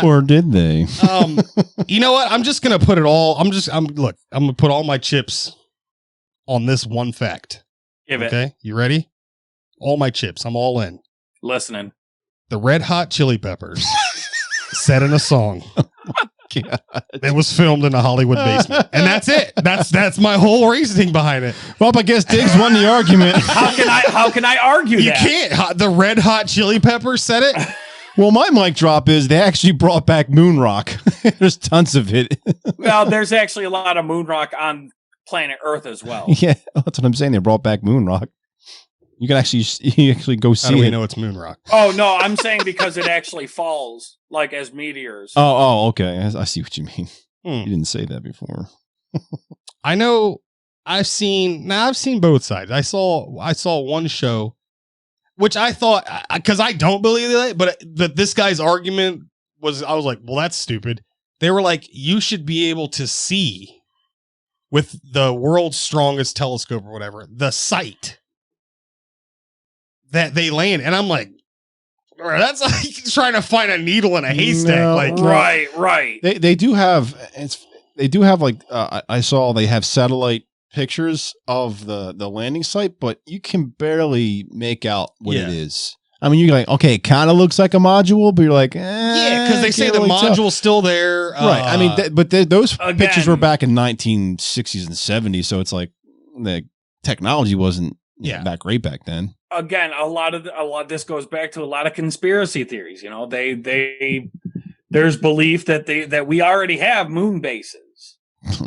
[SPEAKER 1] Or did they?
[SPEAKER 2] You know what? I'm just gonna put it all. I'm gonna put all my chips on this one fact. Okay, you ready? All my chips. I'm all in.
[SPEAKER 3] Listening.
[SPEAKER 2] The Red Hot Chili Peppers said in a song.
[SPEAKER 1] God.
[SPEAKER 2] It was filmed in a Hollywood basement, and that's it. That's my whole reasoning behind it.
[SPEAKER 1] Well, I guess Diggs won the argument.
[SPEAKER 3] How can I argue
[SPEAKER 2] You
[SPEAKER 3] that?
[SPEAKER 2] can't. The Red Hot Chili Peppers said it.
[SPEAKER 1] Well, my mic drop is they actually brought back moon rock. There's tons of it.
[SPEAKER 3] Well, there's actually a lot of moon rock on planet Earth as well.
[SPEAKER 1] Yeah, that's what I'm saying. They brought back moon rock. You can actually go see
[SPEAKER 2] How do we
[SPEAKER 1] it.
[SPEAKER 2] know it's moon rock?
[SPEAKER 3] Oh no, I'm saying because it actually falls like as meteors.
[SPEAKER 1] Oh, okay. I see what you mean. You didn't say that before.
[SPEAKER 2] I know. I've seen both sides. I saw one show, which I thought, because I don't believe it, but this guy's argument was, I was like, well, that's stupid. They were like, you should be able to see with the world's strongest telescope or whatever, the site that they land. And I'm like, that's like trying to find a needle in a haystack.
[SPEAKER 1] No,
[SPEAKER 2] like,
[SPEAKER 3] right.
[SPEAKER 1] They do have like I saw they have satellite pictures of the landing site, but you can barely make out what it is. I mean, you're like, okay, it kind of looks like a module, but you're like,
[SPEAKER 2] because they say the module's still there.
[SPEAKER 1] Right. I mean, but those pictures were back in 1960s and 70s, so it's like the technology wasn't that great back then.
[SPEAKER 3] Again, a lot of this goes back to a lot of conspiracy theories. You know, there's belief that we already have moon bases.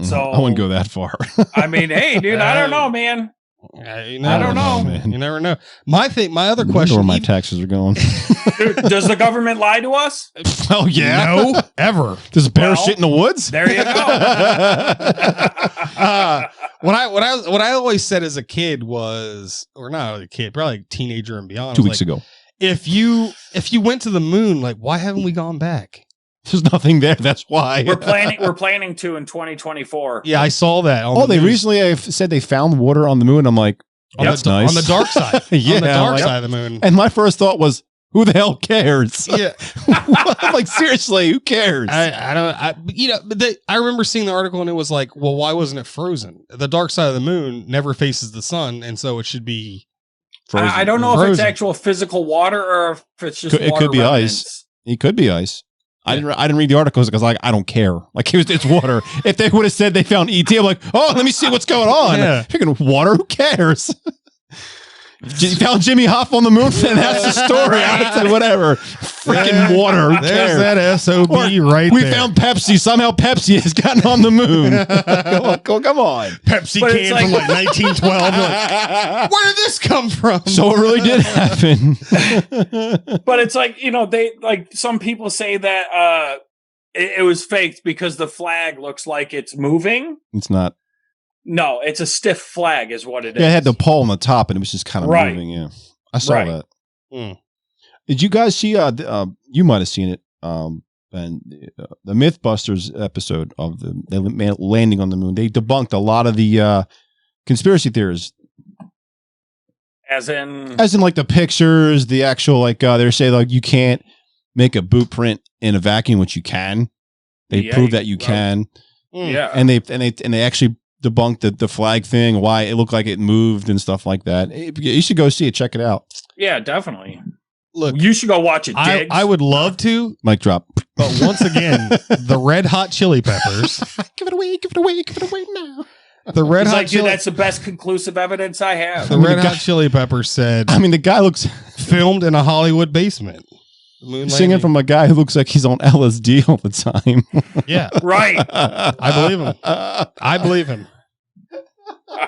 [SPEAKER 3] So
[SPEAKER 1] I wouldn't go that far.
[SPEAKER 3] I mean, hey, dude, I don't know, man.
[SPEAKER 2] I
[SPEAKER 3] don't know,
[SPEAKER 2] man. You never know. My other question:
[SPEAKER 1] where my taxes are going?
[SPEAKER 3] Dude, does the government lie to us?
[SPEAKER 1] Oh yeah,
[SPEAKER 2] no, ever.
[SPEAKER 1] Does a bear shit in the woods?
[SPEAKER 3] There you go.
[SPEAKER 2] What I always said as a kid was, or not a kid, probably like teenager and beyond.
[SPEAKER 1] 2 weeks ago.
[SPEAKER 2] If you went to the moon, like, why haven't we gone back?
[SPEAKER 1] There's nothing there. That's why
[SPEAKER 3] we're planning to in 2024.
[SPEAKER 2] Yeah, I saw that.
[SPEAKER 1] They recently said they found water on the moon. I'm like, that's nice.
[SPEAKER 2] On the dark side.
[SPEAKER 1] Yeah,
[SPEAKER 2] on the dark side of the moon.
[SPEAKER 1] And my first thought was, who the hell cares?
[SPEAKER 2] Yeah.
[SPEAKER 1] I'm like, seriously, who cares?
[SPEAKER 2] I remember seeing the article and it was like, well, why wasn't it frozen? The dark side of the moon never faces the sun, and so it should be
[SPEAKER 1] frozen.
[SPEAKER 3] I don't know if it's actual physical water or if it's just
[SPEAKER 1] it could be
[SPEAKER 3] remnants.
[SPEAKER 1] ice. It could be ice. I didn't read the articles because I don't care. Like it's water. If they would have said they found ET, I'm like, oh, let me see what's going on.
[SPEAKER 2] Yeah.
[SPEAKER 1] Freaking water, who cares? You found Jimmy Hoff on the moon, and that's the story. I said, whatever. Freaking water. Who
[SPEAKER 2] There's
[SPEAKER 1] cares?
[SPEAKER 2] that SOB right
[SPEAKER 1] we
[SPEAKER 2] there.
[SPEAKER 1] found Pepsi. Somehow Pepsi has gotten on the moon. Come on.
[SPEAKER 2] Pepsi can from like 1912. Like, where did this come from?
[SPEAKER 1] So it really did happen.
[SPEAKER 3] But it's like, they like some people say that it was faked because the flag looks like it's moving.
[SPEAKER 1] It's not.
[SPEAKER 3] No, it's a stiff flag is what it is.
[SPEAKER 1] Yeah, it had the pole on the top and it was just kind of moving. Yeah. I saw that. Did you guys see, you might have seen it, and the Mythbusters episode of the landing on the moon, they debunked a lot of the conspiracy theories.
[SPEAKER 3] As in
[SPEAKER 1] like the pictures, the actual, like, they're saying like you can't make a boot print in a vacuum, which you can. They prove that you can.
[SPEAKER 3] Yeah.
[SPEAKER 1] And they actually debunked the flag thing, why it looked like it moved and stuff like that. You should go see it. Check it out.
[SPEAKER 3] Yeah, definitely.
[SPEAKER 2] Look,
[SPEAKER 3] you should go watch it. Diggs.
[SPEAKER 2] I would love to.
[SPEAKER 1] Mic drop.
[SPEAKER 2] But once again, the Red Hot Chili Peppers.
[SPEAKER 1] Give it away now.
[SPEAKER 2] The Red
[SPEAKER 3] He's
[SPEAKER 2] Hot
[SPEAKER 3] like, dude,
[SPEAKER 2] Chili.
[SPEAKER 3] that's the best conclusive evidence I have.
[SPEAKER 2] The Red Hot Chili Peppers said.
[SPEAKER 1] I mean, the guy looks
[SPEAKER 2] filmed in a Hollywood basement.
[SPEAKER 1] Singing from a guy who looks like he's on LSD all the time.
[SPEAKER 2] Yeah,
[SPEAKER 3] right.
[SPEAKER 2] I believe him. I believe him.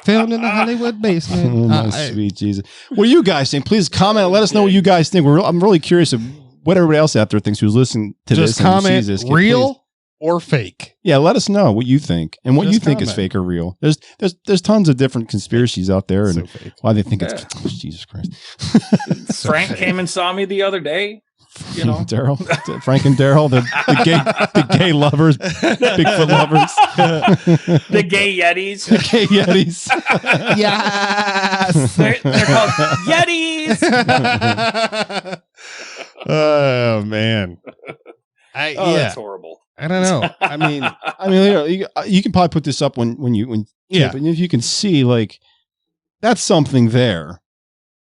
[SPEAKER 2] Filmed in the Hollywood basement.
[SPEAKER 1] Oh, my sweet Jesus. What do you guys think? Please comment and let us know what you guys think. I'm really curious of what everybody else out there thinks who's listening to this.
[SPEAKER 2] Just comment
[SPEAKER 1] this.
[SPEAKER 2] real
[SPEAKER 1] Please.
[SPEAKER 2] or fake.
[SPEAKER 1] Yeah, let us know what you think and what
[SPEAKER 2] Just
[SPEAKER 1] you think is
[SPEAKER 2] comment.
[SPEAKER 1] fake or real. There's tons of different conspiracies out there and
[SPEAKER 2] So fake.
[SPEAKER 1] why they think it's Jesus Christ.
[SPEAKER 3] Frank came and saw me the other day. You know,
[SPEAKER 1] Daryl, Frank and Daryl, the gay lovers, Bigfoot lovers,
[SPEAKER 3] the gay Yetis.
[SPEAKER 1] the gay Yetis.
[SPEAKER 2] Yes.
[SPEAKER 3] They're called Yetis.
[SPEAKER 2] Oh man.
[SPEAKER 3] Oh,
[SPEAKER 2] Yeah.
[SPEAKER 3] that's horrible.
[SPEAKER 2] I don't know. I mean,
[SPEAKER 1] You can probably put this up when
[SPEAKER 2] yeah.
[SPEAKER 1] and if you can see like that's something there,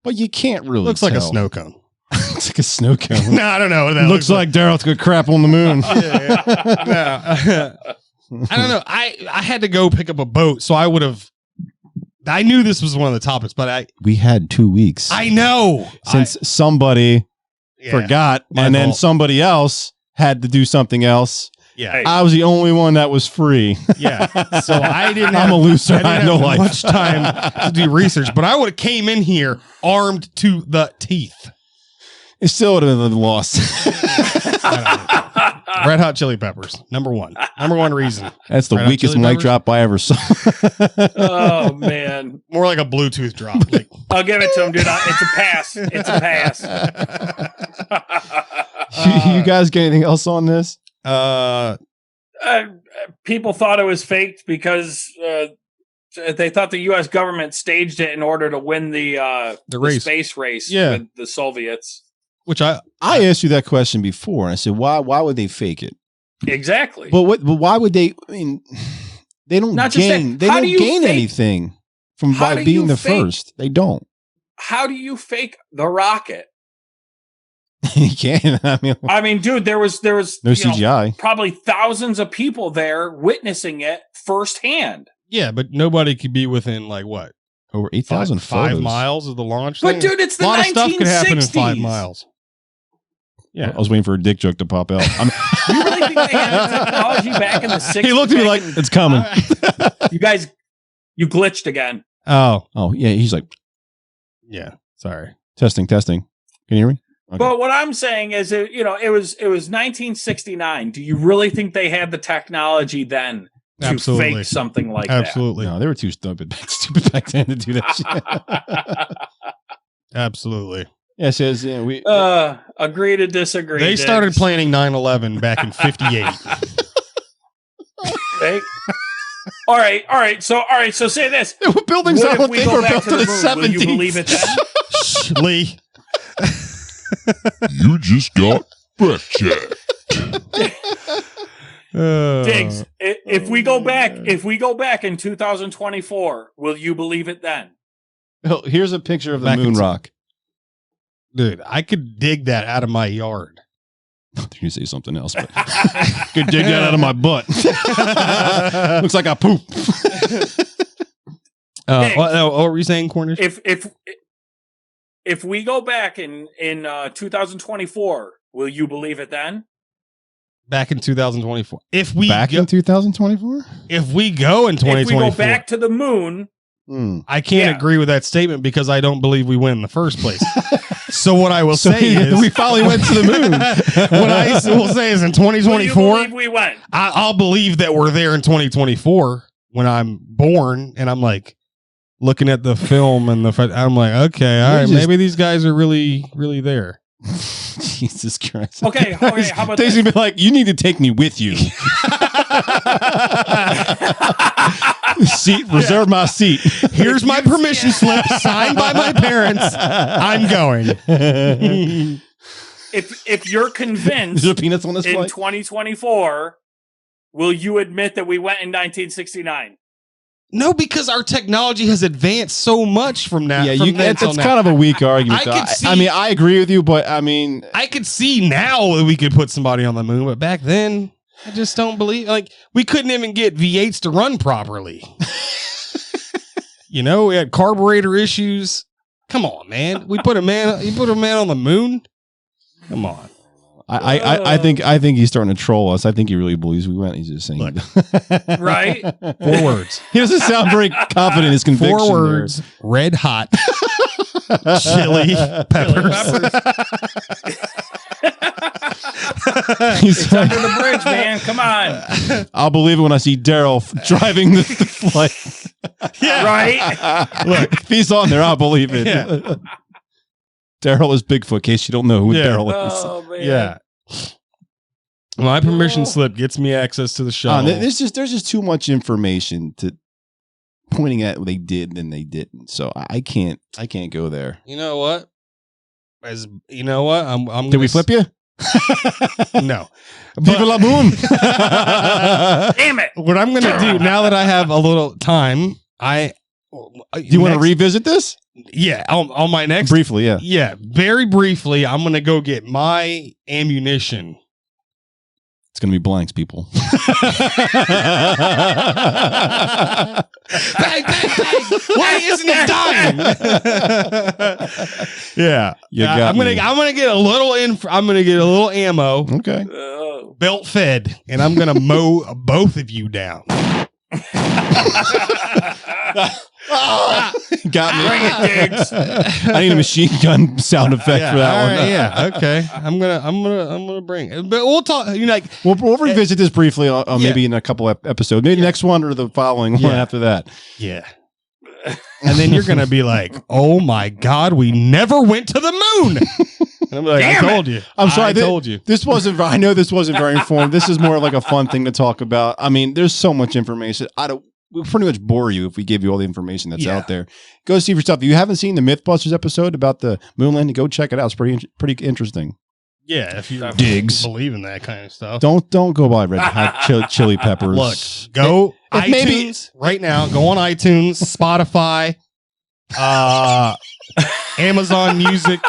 [SPEAKER 1] but you can't really.
[SPEAKER 2] Looks like a
[SPEAKER 1] tell.
[SPEAKER 2] snow cone.
[SPEAKER 1] It's like a snow cone.
[SPEAKER 2] No, I don't know. What that
[SPEAKER 1] Looks like Daryl took a crap on the moon.
[SPEAKER 2] Yeah. No. I don't know. I had to go pick up a boat, so I would have. I knew this was one of the topics, but
[SPEAKER 1] We had 2 weeks
[SPEAKER 2] I know
[SPEAKER 1] since somebody
[SPEAKER 2] Yeah.
[SPEAKER 1] forgot,
[SPEAKER 2] My
[SPEAKER 1] and then
[SPEAKER 2] fault.
[SPEAKER 1] somebody else had to do something else.
[SPEAKER 2] Yeah,
[SPEAKER 3] Hey.
[SPEAKER 1] I was the only one that was free.
[SPEAKER 2] yeah. So I didn't.
[SPEAKER 1] I'm
[SPEAKER 2] have,
[SPEAKER 1] a loser.
[SPEAKER 2] I didn't
[SPEAKER 1] I
[SPEAKER 2] have
[SPEAKER 1] know life.
[SPEAKER 2] much time to do research, but I would have came in here armed to the teeth.
[SPEAKER 1] It still would have been a loss.
[SPEAKER 2] Red Hot Chili Peppers, number one reason.
[SPEAKER 1] That's the
[SPEAKER 2] Red Hot
[SPEAKER 1] weakest
[SPEAKER 2] Chili
[SPEAKER 1] mic
[SPEAKER 2] Peppers?
[SPEAKER 1] drop I ever saw.
[SPEAKER 3] Oh man,
[SPEAKER 2] More like a Bluetooth drop. Like,
[SPEAKER 3] I'll give it to him, dude. It's a pass. It's a pass.
[SPEAKER 1] You guys get anything else on this?
[SPEAKER 3] People thought it was faked because they thought the U.S. government staged it in order to win the
[SPEAKER 2] race.
[SPEAKER 3] space race
[SPEAKER 2] Yeah.
[SPEAKER 3] with the Soviets.
[SPEAKER 2] which I
[SPEAKER 1] I asked you that question before, and I said, "Why? Why would they fake it?"
[SPEAKER 3] Exactly.
[SPEAKER 1] But why would they? I mean, they don't
[SPEAKER 3] Not just
[SPEAKER 1] gain.
[SPEAKER 3] that,
[SPEAKER 1] They
[SPEAKER 3] how
[SPEAKER 1] don't
[SPEAKER 3] do you
[SPEAKER 1] gain
[SPEAKER 3] fake-
[SPEAKER 1] anything from
[SPEAKER 3] how
[SPEAKER 1] by
[SPEAKER 3] do
[SPEAKER 1] being
[SPEAKER 3] you
[SPEAKER 1] the
[SPEAKER 3] fake-
[SPEAKER 1] first. They don't.
[SPEAKER 3] How do you fake the rocket?
[SPEAKER 1] You can't.
[SPEAKER 3] I mean, dude, there was
[SPEAKER 1] no
[SPEAKER 3] you know,
[SPEAKER 1] CGI.
[SPEAKER 3] probably thousands of people there witnessing it firsthand.
[SPEAKER 2] yeah, but nobody could be within like what
[SPEAKER 1] Over 8,000
[SPEAKER 2] 5
[SPEAKER 1] photos.
[SPEAKER 2] miles of the launch.
[SPEAKER 3] But
[SPEAKER 2] thing?
[SPEAKER 3] dude, it's
[SPEAKER 2] a
[SPEAKER 3] the
[SPEAKER 2] lot of stuff could happen in
[SPEAKER 3] 1960s.
[SPEAKER 2] 5 miles. Yeah,
[SPEAKER 1] I was waiting for a dick joke to pop out.
[SPEAKER 3] You really think they had the technology back in the 60s?
[SPEAKER 1] He looked at me like, "It's coming."
[SPEAKER 3] You guys, you glitched again.
[SPEAKER 2] oh
[SPEAKER 1] Oh yeah, he's like
[SPEAKER 2] yeah. Sorry.
[SPEAKER 1] testing. Can you hear me? Okay.
[SPEAKER 3] But what I'm saying is, it was 1969. Do you really think they had the technology then to
[SPEAKER 2] Absolutely.
[SPEAKER 3] fake something like
[SPEAKER 2] Absolutely.
[SPEAKER 1] No, they were too stupid back then to do that shit.
[SPEAKER 3] that?
[SPEAKER 2] Absolutely.
[SPEAKER 1] Yeah, it says we.
[SPEAKER 3] Agree to disagree.
[SPEAKER 2] They started
[SPEAKER 3] Diggs.
[SPEAKER 2] planning 9/11 back in 58.
[SPEAKER 3] Okay. All right. So say this.
[SPEAKER 1] There were buildings
[SPEAKER 3] What
[SPEAKER 1] I
[SPEAKER 3] if
[SPEAKER 1] don't
[SPEAKER 3] we
[SPEAKER 1] think
[SPEAKER 3] go
[SPEAKER 1] were
[SPEAKER 3] back
[SPEAKER 1] built
[SPEAKER 3] to
[SPEAKER 1] in the
[SPEAKER 3] the moon? Will you
[SPEAKER 1] 70s.
[SPEAKER 3] believe it then?
[SPEAKER 2] Shh, Lee.
[SPEAKER 4] You just got fact checked.
[SPEAKER 3] Diggs, if we go back in 2024, will you believe it then?
[SPEAKER 1] Oh, here's a picture of the
[SPEAKER 2] Back in-
[SPEAKER 1] moon rock.
[SPEAKER 2] Dude, I could dig that out of my yard.
[SPEAKER 1] You say something else, but could dig that out of my butt. Looks like I poop.
[SPEAKER 3] Diggs.
[SPEAKER 2] What were you saying, Cornish?
[SPEAKER 3] If we go back in 2024, will you believe it then?
[SPEAKER 2] Back in 2024. If we
[SPEAKER 1] Back
[SPEAKER 2] go,
[SPEAKER 1] in 2024?
[SPEAKER 2] if we go in
[SPEAKER 3] If we
[SPEAKER 2] 2024,
[SPEAKER 3] go back to the moon,
[SPEAKER 2] I can't
[SPEAKER 3] Yeah.
[SPEAKER 2] agree with that statement because I don't believe we win in the first place. So what I will say is
[SPEAKER 1] we finally went to the moon.
[SPEAKER 2] what I will say is in
[SPEAKER 3] will you
[SPEAKER 2] 2024,
[SPEAKER 3] believe we went?
[SPEAKER 2] I'll believe that we're there in 2024 when I'm born and I'm like looking at the film and I'm like, okay, all right, maybe these guys are really, really there.
[SPEAKER 1] Jesus Christ.
[SPEAKER 3] Okay, how about
[SPEAKER 1] They're
[SPEAKER 3] this?
[SPEAKER 1] gonna be like, you need to take me with you. Reserve my seat.
[SPEAKER 2] Here's my permission slip signed by my parents. I'm going.
[SPEAKER 3] If you're
[SPEAKER 1] Is
[SPEAKER 3] convinced
[SPEAKER 1] there peanuts on this
[SPEAKER 3] in
[SPEAKER 1] flight?
[SPEAKER 3] 2024, will you admit that we went in 1969?
[SPEAKER 2] No, because our technology has advanced so much from that.
[SPEAKER 1] Yeah,
[SPEAKER 2] from then
[SPEAKER 1] that's
[SPEAKER 2] till now.
[SPEAKER 1] kind of a weak argument.
[SPEAKER 2] I
[SPEAKER 1] though.
[SPEAKER 2] could see-
[SPEAKER 1] I mean, I agree with you, but I mean,
[SPEAKER 2] I could see now that we could put somebody on the moon, but back then, I just don't believe. Like, we couldn't even get V8s to run properly. You know, we had carburetor issues. Come on, man. You put a man on the moon. Come on.
[SPEAKER 1] I think he's starting to troll us. I think he really believes we went. He's just saying,
[SPEAKER 3] right?
[SPEAKER 2] 4 words.
[SPEAKER 1] He doesn't sound very confident in his conviction.
[SPEAKER 2] 4 words. There. Red hot chili peppers.
[SPEAKER 3] It's under the bridge, man. Come on.
[SPEAKER 1] I'll believe it when I see Daryl driving the flight.
[SPEAKER 3] Yeah, right.
[SPEAKER 1] Look, if he's on there, I'll believe it. Yeah. Daryl is Bigfoot. In case you don't know who Daryl is.
[SPEAKER 3] Oh, man.
[SPEAKER 2] Yeah. My permission slip gets me access to the show.
[SPEAKER 1] There's just too much information to pointing at what they did and they didn't. So I can't go there.
[SPEAKER 2] You know what? You know what? I'm.
[SPEAKER 1] Did we flip you?
[SPEAKER 2] No.
[SPEAKER 1] Viva la boom.
[SPEAKER 3] Damn it.
[SPEAKER 2] What I'm going to do now that I have a little time, do
[SPEAKER 1] you want to revisit this?
[SPEAKER 2] Yeah, on my next
[SPEAKER 1] briefly, yeah.
[SPEAKER 2] Yeah, very briefly, I'm going to go get my ammunition.
[SPEAKER 1] It's going to be blanks, people.
[SPEAKER 2] Bang, bang, bang. Why isn't it dying? Yeah. I'm going to get a little I'm going to get a little ammo.
[SPEAKER 1] Okay.
[SPEAKER 2] Belt fed, and I'm going to mow both of you down.
[SPEAKER 1] Got me.
[SPEAKER 3] Bring it, Diggs.
[SPEAKER 1] I need a machine gun sound effect for that one.
[SPEAKER 2] Yeah, okay. I'm gonna bring it. But we'll talk.
[SPEAKER 1] We'll revisit this briefly. Maybe in a couple episodes. Maybe next one or the following one after that.
[SPEAKER 2] Yeah. And then you're gonna be like, "Oh my God, we never went to the moon." And I'm like, I told you.
[SPEAKER 1] I'm sorry.
[SPEAKER 2] I told you.
[SPEAKER 1] This wasn't. I know this wasn't very informed. This is more like a fun thing to talk about. I mean, there's so much information. We'll pretty much bore you if we give you all the information that's out there. Go see for stuff. If you haven't seen the Mythbusters episode about the moon landing, go check it out. It's pretty interesting.
[SPEAKER 2] Yeah, if you believe in that kind of stuff.
[SPEAKER 1] Don't go buy red hot chili peppers.
[SPEAKER 2] Look, go iTunes right now. Go on iTunes, Spotify, Amazon Music,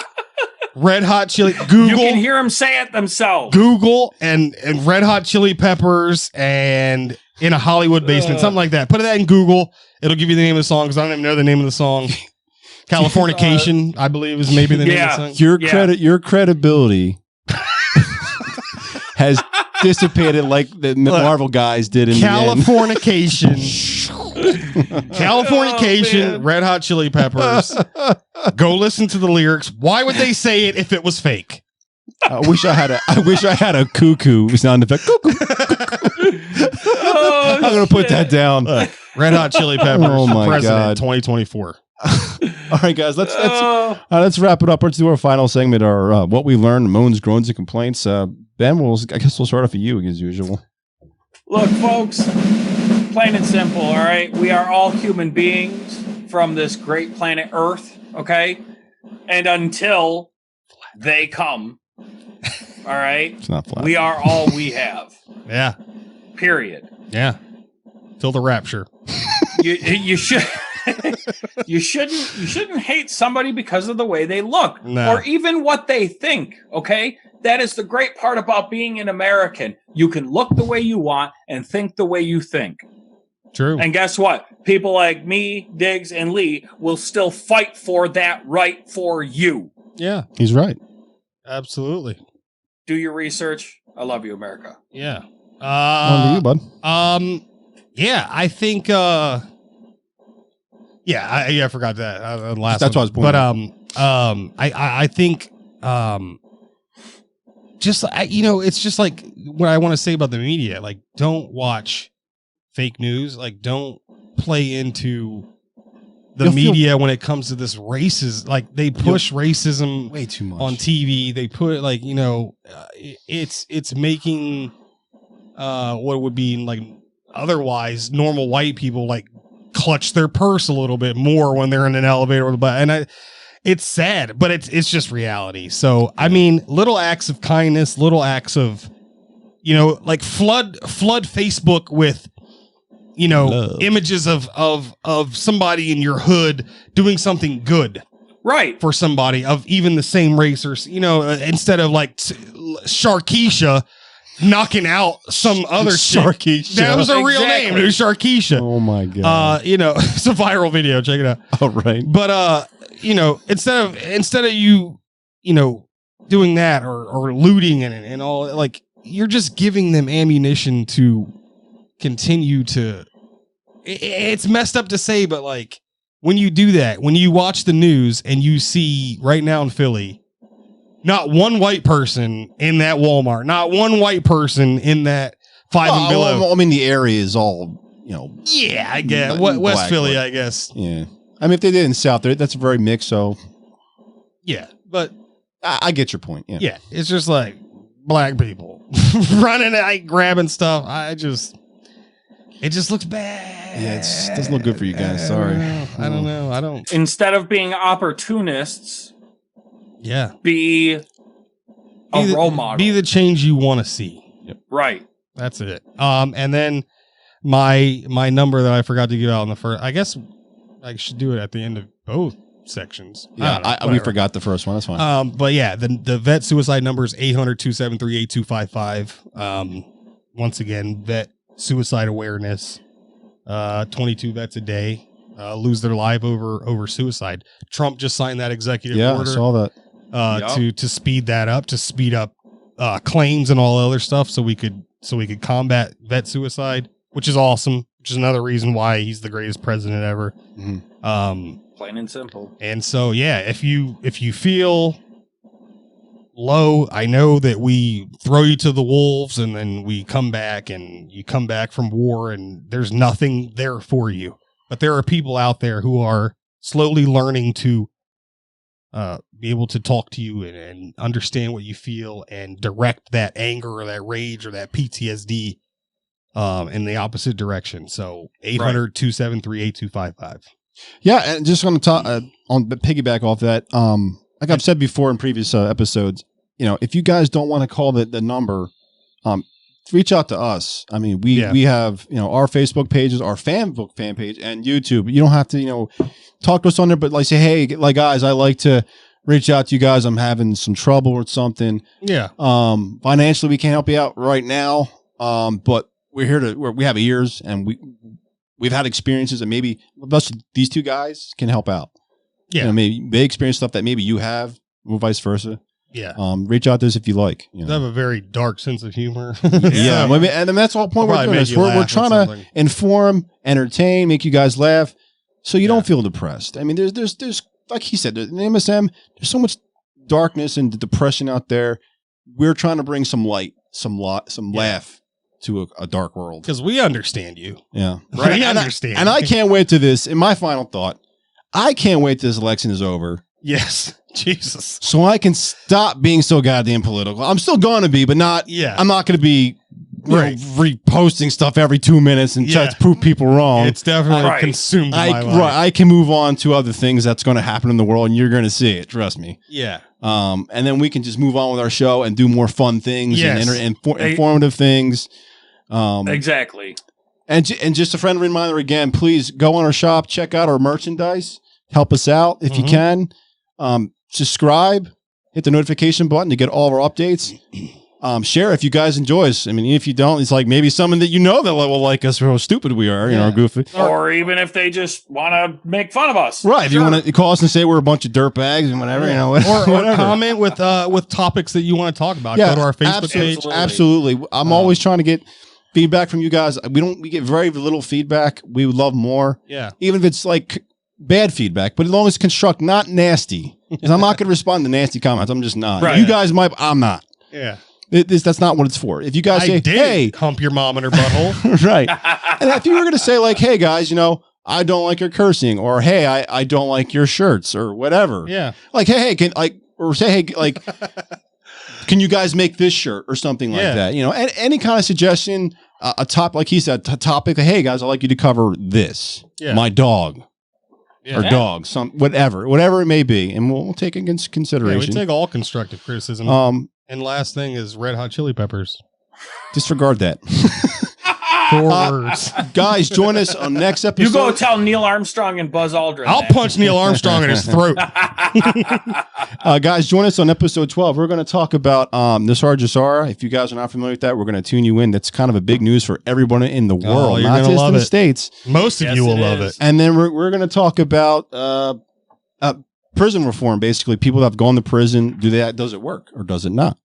[SPEAKER 2] Red Hot Chili. Google.
[SPEAKER 3] You can hear them say it themselves.
[SPEAKER 2] Google and Red Hot Chili Peppers and In a Hollywood Basement, something like that. Put that in Google. It'll give you the name of the song because I don't even know the name of the song. Californication, I believe, is maybe the name of the song.
[SPEAKER 1] Your credibility has dissipated like the Marvel guys did in
[SPEAKER 2] Californication. Californication, Red Hot Chili Peppers. Go listen to the lyrics. Why would they say it if it was fake?
[SPEAKER 1] I wish I had a cuckoo sound effect. Cuckoo. I'm gonna put that down.
[SPEAKER 2] Red Hot Chili Peppers.
[SPEAKER 1] Oh my
[SPEAKER 2] President, 2024.
[SPEAKER 1] All right, guys. Let's wrap it up. Let's do our final segment. Our what we learned: moans, groans, and complaints. Ben, I guess we'll start off with you as usual.
[SPEAKER 3] Look, folks. Plain and simple. All right, we are all human beings from this great planet Earth. Okay, and until they come. All right.
[SPEAKER 1] It's not flat.
[SPEAKER 3] We are all we have.
[SPEAKER 2] Yeah.
[SPEAKER 3] Period.
[SPEAKER 2] Yeah. Till the rapture.
[SPEAKER 3] You should you shouldn't hate somebody because of the way they look or even what they think. Okay. That is the great part about being an American. You can look the way you want and think the way you think.
[SPEAKER 2] True.
[SPEAKER 3] And guess what? People like me, Diggs, and Lee will still fight for that right for you.
[SPEAKER 2] Yeah.
[SPEAKER 1] He's right.
[SPEAKER 2] Absolutely.
[SPEAKER 3] Do your research. I love you, America.
[SPEAKER 2] Yeah.
[SPEAKER 1] On to you, bud.
[SPEAKER 2] Yeah, I think. I forgot that last.
[SPEAKER 1] That's
[SPEAKER 2] one.
[SPEAKER 1] what I was pointing.
[SPEAKER 2] But I think it's just like what I want to say about the media. Like, don't watch fake news. Like, don't play into the media when it comes to this racism. Like, they push racism
[SPEAKER 1] way too much
[SPEAKER 2] on TV. They put it's making what would be like otherwise normal white people like clutch their purse a little bit more when they're in an elevator and it's sad, but it's just reality. So I mean, little acts of kindness, little acts of like flood Facebook with love. Images of somebody in your hood doing something good,
[SPEAKER 3] right,
[SPEAKER 2] for somebody of even the same race, or instead of like Sharkeisha knocking out some other
[SPEAKER 1] Sharkeisha.
[SPEAKER 2] That was a real name. It was Sharkeisha.
[SPEAKER 1] Oh my god.
[SPEAKER 2] It's a viral video. Check it out.
[SPEAKER 1] All right.
[SPEAKER 2] But instead of you doing that or looting and all, like, you're just giving them ammunition to continue to. It's messed up to say, but like, when you do that, when you watch the news and you see right now in Philly, not one white person in that Walmart, not one white person in that Five and Below.
[SPEAKER 1] I mean, the area is all,
[SPEAKER 2] Yeah, I guess. West Philly, I guess.
[SPEAKER 1] Yeah. I mean, if they did in South, that's very mixed, so.
[SPEAKER 2] Yeah, but.
[SPEAKER 1] I get your point. Yeah.
[SPEAKER 2] Yeah, it's just like black people running out, grabbing stuff. It just looks bad.
[SPEAKER 1] Yeah, it doesn't look good for you guys. Sorry.
[SPEAKER 2] I don't know.
[SPEAKER 3] Instead of being opportunists, be a role model.
[SPEAKER 2] Be the change you want to see.
[SPEAKER 1] Yep.
[SPEAKER 3] Right.
[SPEAKER 2] That's it. And then my number that I forgot to give out in the first, I guess I should do it at the end of both sections.
[SPEAKER 1] Yeah, we forgot the first one. That's fine.
[SPEAKER 2] But yeah, the vet suicide number is 800-273-8255. Once again, vet suicide awareness. 22 vets a day lose their life over suicide. Trump just signed that executive order.
[SPEAKER 1] I saw that.
[SPEAKER 2] To speed that up, to speed up claims and all other stuff, so we could combat vet suicide, which is awesome. Which is another reason why he's the greatest president ever.
[SPEAKER 3] Mm-hmm. Plain and simple.
[SPEAKER 2] And so, yeah, if you feel low, I know that we throw you to the wolves and then we come back, and you come back from war and there's nothing there for you. But there are people out there who are slowly learning to be able to talk to you and understand what you feel and direct that anger or that rage or that PTSD in the opposite direction. So 800-273-8255.
[SPEAKER 1] Yeah, and just going to talk on piggyback off that. Like I've said before in previous episodes, if you guys don't want to call the number, reach out to us. I mean, we have our Facebook pages, our fan page, and YouTube. You don't have to talk to us on there, but like say, hey, like guys, I like to reach out to you guys. I'm having some trouble with something.
[SPEAKER 2] Yeah.
[SPEAKER 1] Financially, we can't help you out right now. But we're here we have ears, and we've had experiences, and maybe these two guys can help out.
[SPEAKER 2] Yeah.
[SPEAKER 1] Maybe they experience stuff that maybe you have, or vice versa.
[SPEAKER 2] Yeah.
[SPEAKER 1] Reach out to us if you like.
[SPEAKER 2] They have a very dark sense of humor.
[SPEAKER 1] Yeah. And that's the whole point we're doing this. We're trying to inform, entertain, make you guys laugh, so you don't feel depressed. I mean, there's like he said, in MSM, there's so much darkness and depression out there. We're trying to bring some light, some laugh to a dark world.
[SPEAKER 2] Because we understand you.
[SPEAKER 1] Yeah.
[SPEAKER 2] Right. We understand.
[SPEAKER 1] And I can't wait to this. In my final thought, I can't wait till this election is over.
[SPEAKER 2] Yes. Jesus.
[SPEAKER 1] So I can stop being so goddamn political. I'm still going to be, but not. Yeah. I'm not going to be reposting stuff every 2 minutes and try to prove people wrong.
[SPEAKER 2] It's definitely consumed my life.
[SPEAKER 1] Right. I can move on to other things that's going to happen in the world, and you're going to see it. Trust me.
[SPEAKER 2] Yeah.
[SPEAKER 1] And then we can just move on with our show and do more fun things and informative things.
[SPEAKER 3] Exactly.
[SPEAKER 1] And just a friendly reminder again, please go on our shop, check out our merchandise, help us out if you can. Subscribe, hit the notification button to get all of our updates. Share if you guys enjoy us. I mean, if you don't, it's like maybe someone that that will like us for how stupid we are, goofy.
[SPEAKER 3] Or even if they just want to make fun of us.
[SPEAKER 1] Right. If you want to call us and say we're a bunch of dirtbags and whatever,
[SPEAKER 2] or comment with topics that you want to talk about.
[SPEAKER 1] Yeah,
[SPEAKER 2] go to our Facebook page.
[SPEAKER 1] Absolutely. I'm always trying to get feedback from you guys. We get very little feedback. We would love more.
[SPEAKER 2] Yeah.
[SPEAKER 1] Even if it's like bad feedback, but as long as it's constructive, not nasty. Because I'm not going to respond to nasty comments. I'm just not.
[SPEAKER 2] Right.
[SPEAKER 1] You guys might. I'm not.
[SPEAKER 2] Yeah.
[SPEAKER 1] That's not what it's for. If you guys say, hey,
[SPEAKER 2] hump your mom in her butthole.
[SPEAKER 1] Right. And if you were going to say like, hey guys, I don't like your cursing, or hey, I don't like your shirts, or whatever.
[SPEAKER 2] Yeah.
[SPEAKER 1] Like, hey, can you guys make this shirt or something like that? And any kind of suggestion, a top, like he said, topic. Hey guys, I'd like you to cover this.
[SPEAKER 2] Yeah.
[SPEAKER 1] My dog. Or dog, whatever it may be, and we'll take it into consideration.
[SPEAKER 2] Yeah, we take all constructive criticism. And last thing is Red Hot Chili Peppers.
[SPEAKER 1] Disregard that.
[SPEAKER 2] Forwards.
[SPEAKER 1] Guys, join us on next episode.
[SPEAKER 3] You go tell Neil Armstrong and Buzz Aldrin.
[SPEAKER 2] I'll punch Neil Armstrong in his throat.
[SPEAKER 1] Guys, join us on episode 12. We're going to talk about Nisar Jasara. If you guys are not familiar with that, we're going to tune you in. That's kind of a big news for everyone in the world,
[SPEAKER 2] you're
[SPEAKER 1] not
[SPEAKER 2] gonna
[SPEAKER 1] just
[SPEAKER 2] love
[SPEAKER 1] in the
[SPEAKER 2] it.
[SPEAKER 1] States.
[SPEAKER 2] Most of you will love it.
[SPEAKER 1] And then we're going to talk about prison reform. Basically, people that have gone to prison, does it work or does it not?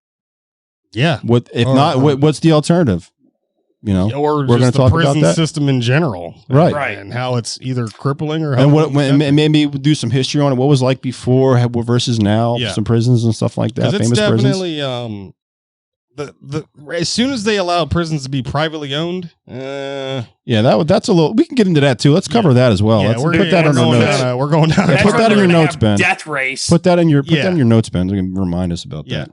[SPEAKER 2] Yeah.
[SPEAKER 1] What's the alternative? You know,
[SPEAKER 2] or
[SPEAKER 1] we're
[SPEAKER 2] just
[SPEAKER 1] going to talk
[SPEAKER 2] the prison
[SPEAKER 1] about that.
[SPEAKER 2] system in general,
[SPEAKER 1] Right.
[SPEAKER 2] And how it's either crippling or
[SPEAKER 1] and maybe we'll do some history on it. What was like before versus now, some prisons and stuff like that.
[SPEAKER 2] It's
[SPEAKER 1] Famous
[SPEAKER 2] definitely
[SPEAKER 1] prisons.
[SPEAKER 2] as soon as they allow prisons to be privately owned,
[SPEAKER 1] that's a little. We can get into that too. Let's cover that as well. Let's put that in our notes.
[SPEAKER 2] We're going down.
[SPEAKER 1] Put that in your notes, Ben.
[SPEAKER 3] Death race.
[SPEAKER 1] Put that in your notes, Ben. You can remind us about that.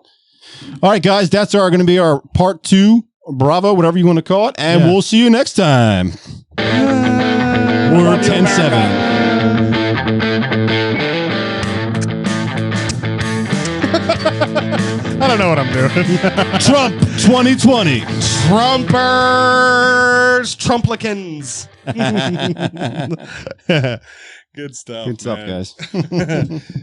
[SPEAKER 1] All right, guys, that's going to be our part 2. Bravo, whatever you want to call it, and we'll see you next time. We're 10-7.
[SPEAKER 2] I don't know what I'm doing.
[SPEAKER 1] Trump 2020.
[SPEAKER 2] Trumpers, Trumplicans. Good stuff.
[SPEAKER 1] Good stuff, guys.